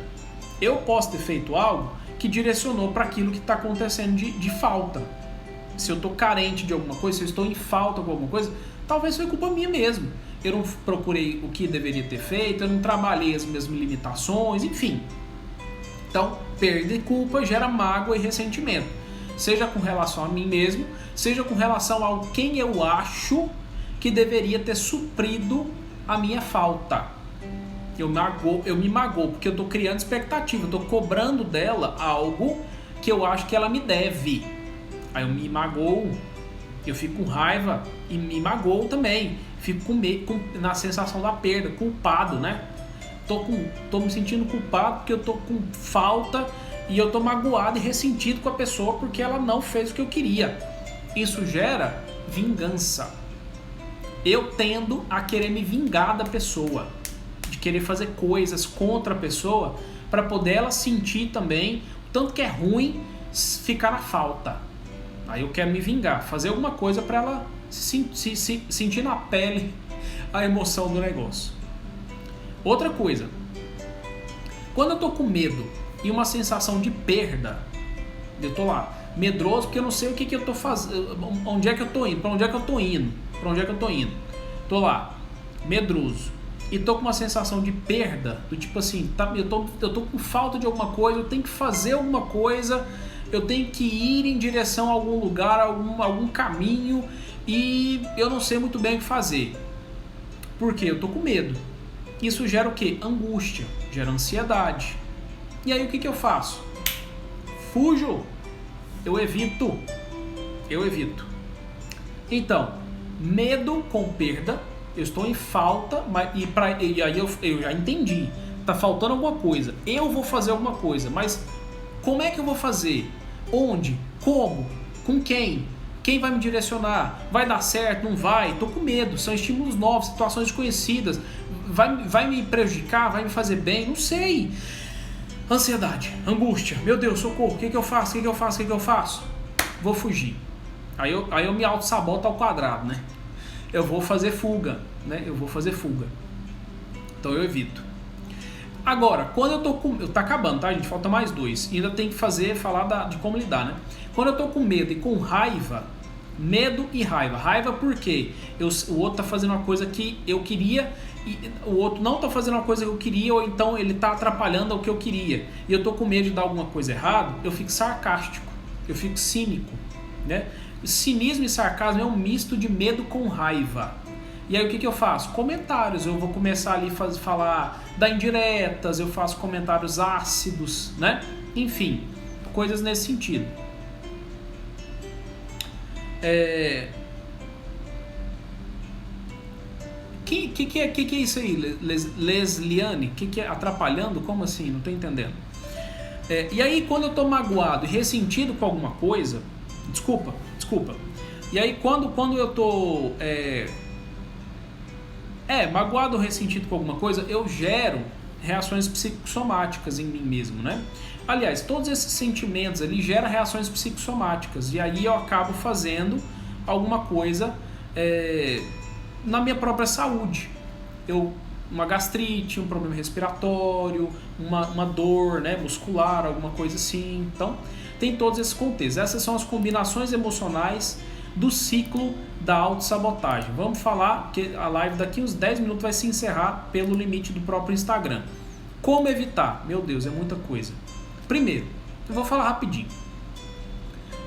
Speaker 1: Eu posso ter feito algo que direcionou para aquilo que está acontecendo de falta. Se eu estou carente de alguma coisa, se eu estou em falta com alguma coisa, talvez foi culpa minha mesmo. Eu não procurei o que deveria ter feito, eu não trabalhei as minhas limitações, enfim. Então, perda e culpa gera mágoa e ressentimento. Seja com relação a mim mesmo, seja com relação a quem eu acho que deveria ter suprido a minha falta. Eu me magoo, porque eu estou criando expectativa, eu estou cobrando dela algo que eu acho que ela me deve. Aí eu me magoo, eu fico com raiva e me magoo também. Fico na sensação da perda, culpado, né? Tô me sentindo culpado porque eu tô com falta e eu tô magoado e ressentido com a pessoa porque ela não fez o que eu queria. Isso gera vingança. Eu tendo a querer me vingar da pessoa, de querer fazer coisas contra a pessoa para poder ela sentir também o tanto que é ruim ficar na falta. Aí eu quero me vingar, fazer alguma coisa para ela sentir na pele a emoção do negócio. Outra coisa, quando eu tô com medo e uma sensação de perda, eu tô lá, medroso porque eu não sei o que eu tô fazendo, onde é que eu tô indo, para onde é que eu tô indo. Tô lá, medroso, e tô com uma sensação de perda, do tipo assim, eu tô com falta de alguma coisa, eu tenho que fazer alguma coisa, eu tenho que ir em direção a algum lugar, algum caminho, e eu não sei muito bem o que fazer. Por quê? Eu tô com medo. Isso gera o quê? Angústia, gera ansiedade. E aí o que eu faço? Fujo. Eu evito. Então, medo com perda, eu estou em falta, e aí eu já entendi. Tá faltando alguma coisa. Eu vou fazer alguma coisa, mas como é que eu vou fazer? Onde? Como? Com quem? Quem vai me direcionar? Vai dar certo? Não vai? Tô com medo. São estímulos novos, situações desconhecidas. Vai me prejudicar? Vai me fazer bem? Não sei. Ansiedade, angústia. Meu Deus, socorro. O que eu faço? Vou fugir. Aí eu me auto-saboto ao quadrado, né? Eu vou fazer fuga, né? Então eu evito. Agora, quando eu tô com... Tá acabando, tá, gente? Falta mais 2. Ainda tem que falar de como lidar, né? Quando eu tô com medo e com raiva... Medo e raiva. Raiva porque o outro tá fazendo uma coisa que eu queria e o outro não tá fazendo uma coisa que eu queria, ou então ele tá atrapalhando o que eu queria. E eu tô com medo de dar alguma coisa errada, eu fico sarcástico. Eu fico cínico, né? Cinismo e sarcasmo é um misto de medo com raiva. E aí o que eu faço? Comentários. Eu vou começar ali a falar, dar indiretas, eu faço comentários ácidos, né? Enfim, coisas nesse sentido. Que é isso aí, Lesliane? Que é atrapalhando? Como assim? Não tô entendendo. E aí quando eu tô magoado e ressentido com alguma coisa, desculpa. E aí quando eu tô magoado ou ressentido com alguma coisa, eu gero reações psicossomáticas em mim mesmo, né? Aliás, todos esses sentimentos ali geram reações psicossomáticas, e aí eu acabo fazendo alguma coisa na minha própria saúde. Uma gastrite, um problema respiratório, uma dor, né, muscular, alguma coisa assim. Então, tem todos esses contextos. Essas são as combinações emocionais do ciclo da autossabotagem. Vamos falar, que a live daqui uns 10 minutos vai se encerrar pelo limite do próprio Instagram. Como evitar? Meu Deus, é muita coisa. Primeiro, eu vou falar rapidinho.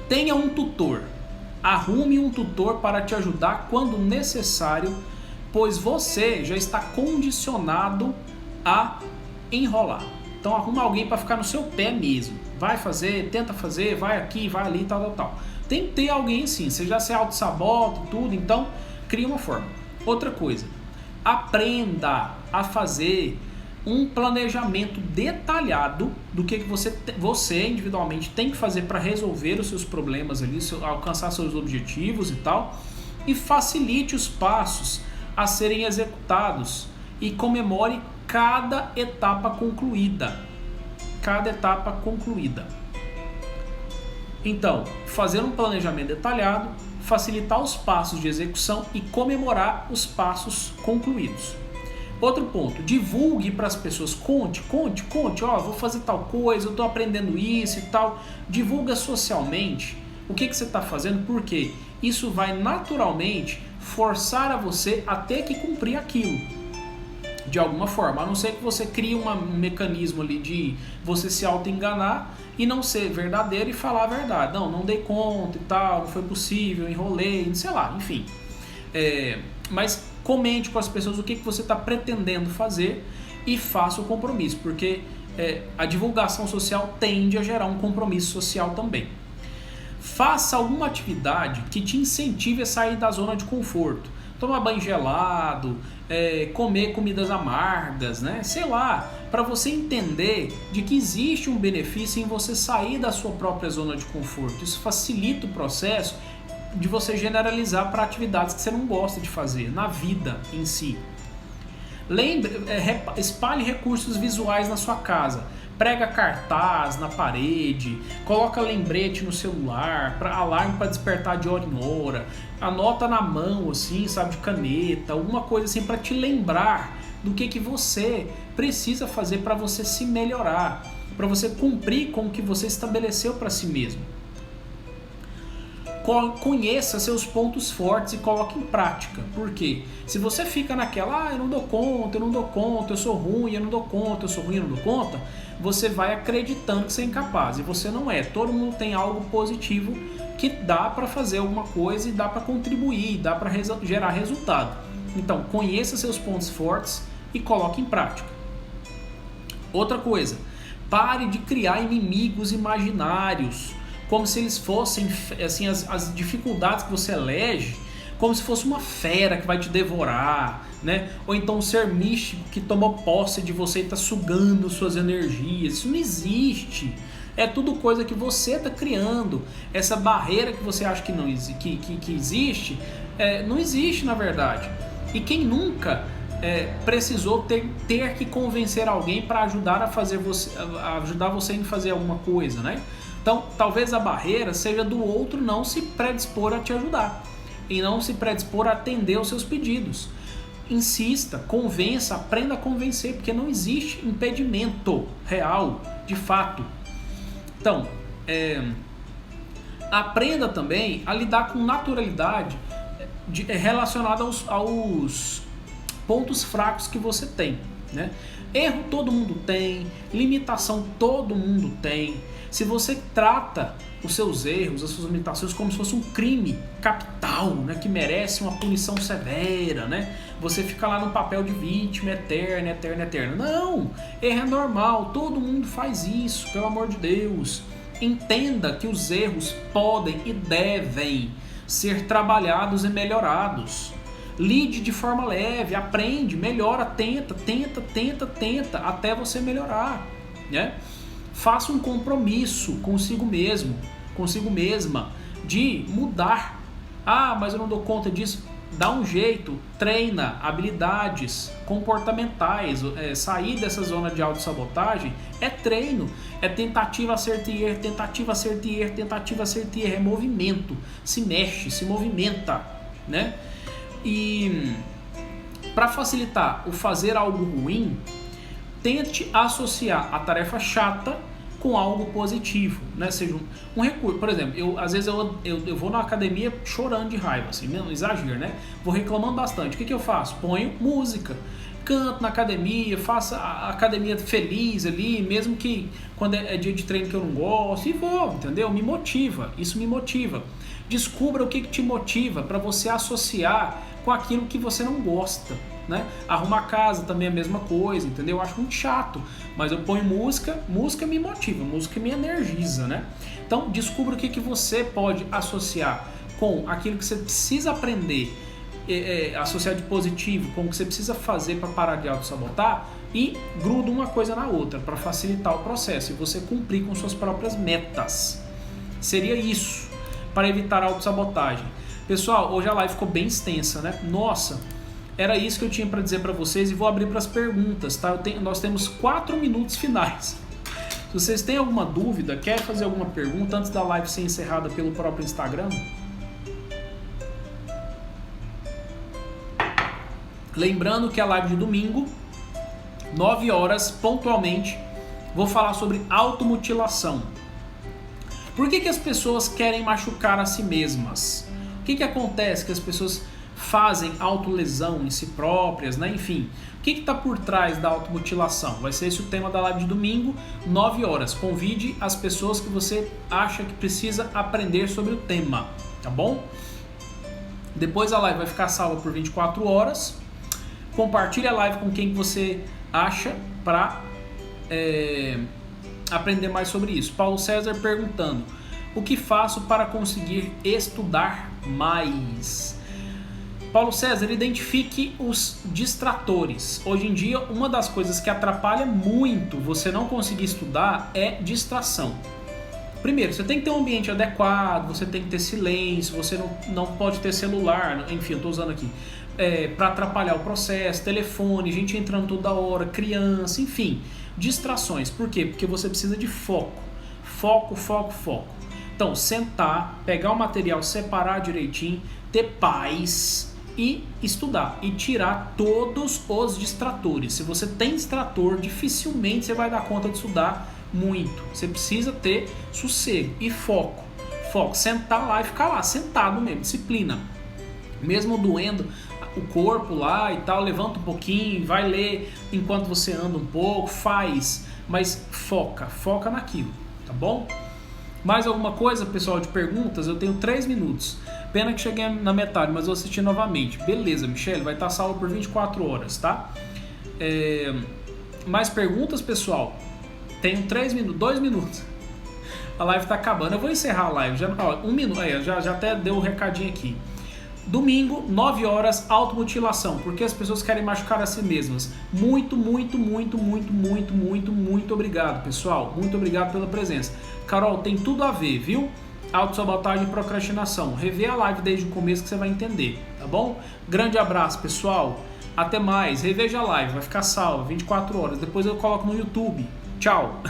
Speaker 1: Tenha um tutor. Arrume um tutor para te ajudar quando necessário, pois você já está condicionado a enrolar. Então arruma alguém para ficar no seu pé mesmo. Vai fazer, tenta fazer, vai aqui, vai ali, tal. Tem que ter alguém assim. Você já se auto-sabota e tudo, então cria uma forma. Outra coisa, aprenda a fazer um planejamento detalhado do que você individualmente tem que fazer para resolver os seus problemas ali, alcançar seus objetivos e tal, e facilite os passos a serem executados e comemore cada etapa concluída. Então, fazer um planejamento detalhado, facilitar os passos de execução e comemorar os passos concluídos. Outro ponto, divulgue para as pessoas, conte, vou fazer tal coisa, eu estou aprendendo isso e tal. Divulga socialmente o que você está fazendo, porque isso vai naturalmente forçar a você a ter que cumprir aquilo, de alguma forma, a não ser que você crie um mecanismo ali de você se auto-enganar e não ser verdadeiro e falar a verdade. Não dei conta e tal, não foi possível, enrolei, sei lá, enfim. Mas comente com as pessoas o que você está pretendendo fazer e faça o compromisso, porque a divulgação social tende a gerar um compromisso social também. Faça alguma atividade que te incentive a sair da zona de conforto. Tomar banho gelado, comer comidas amargas, né? Sei lá, para você entender de que existe um benefício em você sair da sua própria zona de conforto. Isso facilita o processo de você generalizar para atividades que você não gosta de fazer, na vida em si. Espalhe recursos visuais na sua casa. Prega cartaz na parede, coloca lembrete no celular, alarme para despertar de hora em hora, anota na mão, assim, sabe, de caneta, alguma coisa assim para te lembrar do que você precisa fazer para você se melhorar, para você cumprir com o que você estabeleceu para si mesmo. Conheça seus pontos fortes e coloque em prática. Por quê? Se você fica naquela, eu não dou conta, eu sou ruim, eu não dou conta, você vai acreditando que você é incapaz, e você não é. Todo mundo tem algo positivo que dá para fazer alguma coisa e dá para contribuir, dá para gerar resultado. Então, conheça seus pontos fortes e coloque em prática. Outra coisa, pare de criar inimigos imaginários, como se eles fossem, assim, as dificuldades que você elege, como se fosse uma fera que vai te devorar, né? Ou então um ser místico que tomou posse de você e está sugando suas energias. Isso não existe. É tudo coisa que você está criando. Essa barreira que você acha que não que existe, não existe na verdade. E quem nunca precisou ter que convencer alguém para ajudar ajudar você em fazer alguma coisa, né? Então, talvez a barreira seja do outro não se predispor a te ajudar e não se predispor a atender os seus pedidos. Insista, convença, aprenda a convencer, porque não existe impedimento real, de fato. Então, aprenda também a lidar com naturalidade relacionada aos pontos fracos que você tem, né? Erro todo mundo tem, limitação todo mundo tem. Se você trata os seus erros, as suas limitações como se fosse um crime capital, né, que merece uma punição severa, né? Você fica lá no papel de vítima eterna. Não! Erro é normal, todo mundo faz isso, pelo amor de Deus. Entenda que os erros podem e devem ser trabalhados e melhorados. Lide de forma leve, aprende, melhora, tenta, até você melhorar, né? Faça um compromisso consigo mesmo, consigo mesma, de mudar. Ah, mas eu não dou conta disso. dá um jeito, treina habilidades comportamentais, sair dessa zona de autossabotagem é treino, é tentativa, acerto e erro, tentativa, acerto e erro, tentativa, acerto e erro, é movimento, se mexe, se movimenta, né? E para facilitar o fazer algo ruim, tente associar a tarefa chata com algo positivo, né? Seja um recurso. Por exemplo, às vezes eu vou na academia chorando de raiva, assim, não exagero, né? Vou reclamando bastante. O que eu faço? Ponho música, canto na academia, faço a academia feliz ali, mesmo que quando é dia de treino que eu não gosto, e vou, entendeu? Me motiva, isso me motiva. Descubra o que te motiva para você associar com aquilo que você não gosta, né? Arrumar casa também é a mesma coisa, entendeu? Eu acho muito chato, mas eu ponho música me motiva, música me energiza, né? Então descubra o que você pode associar com aquilo que você precisa aprender, associar de positivo, com o que você precisa fazer para parar de auto-sabotar, e gruda uma coisa na outra para facilitar o processo e você cumprir com suas próprias metas. Seria isso, para evitar a autossabotagem. Pessoal, hoje a live ficou bem extensa, né? Nossa, era isso que eu tinha para dizer para vocês e vou abrir para as perguntas, tá? Nós temos 4 minutos finais. Se vocês têm alguma dúvida, quer fazer alguma pergunta antes da live ser encerrada pelo próprio Instagram? Lembrando que a live de domingo, 9 horas, pontualmente, vou falar sobre automutilação. Por que as pessoas querem machucar a si mesmas? O que acontece que as pessoas fazem autolesão em si próprias, né? Enfim, o que está por trás da automutilação? Vai ser esse o tema da live de domingo, 9 horas. Convide as pessoas que você acha que precisa aprender sobre o tema, tá bom? Depois a live vai ficar salva por 24 horas. Compartilhe a live com quem você acha para aprender mais sobre isso. Paulo César perguntando: o que faço para conseguir estudar mais? Paulo César, identifique os distratores. Hoje em dia, uma das coisas que atrapalha muito você não conseguir estudar é distração. Primeiro, você tem que ter um ambiente adequado, você tem que ter silêncio, você não pode ter celular, enfim, eu estou usando aqui, para atrapalhar o processo, telefone, gente entrando toda hora, criança, enfim, distrações. Por quê? Porque você precisa de foco. Foco, foco, foco. Então, sentar, pegar o material, separar direitinho, ter paz e estudar. E tirar todos os distratores. Se você tem distrator, dificilmente você vai dar conta de estudar muito. Você precisa ter sossego e foco. Foco, sentar lá e ficar lá, sentado mesmo, disciplina. Mesmo doendo o corpo lá e tal, levanta um pouquinho, vai ler enquanto você anda um pouco, faz, mas foca naquilo, tá bom? Mais alguma coisa, pessoal, de perguntas? Eu tenho 3 minutos. Pena que cheguei na metade, mas vou assistir novamente. Beleza, Michele, vai estar salvo por 24 horas, tá? Mais perguntas, pessoal? Tenho 3 minutos, 2 minutos. A live tá acabando. Eu vou encerrar a live. Já, 1 minuto. Já até deu o recadinho aqui. Domingo, 9 horas, automutilação. Porque as pessoas querem machucar a si mesmas. Muito obrigado, pessoal. Muito obrigado pela presença. Carol, tem tudo a ver, viu? Autossabotagem e procrastinação. Rever a live desde o começo que você vai entender, tá bom? Grande abraço, pessoal. Até mais. Reveja a live, vai ficar salva 24 horas. Depois eu coloco no YouTube. Tchau.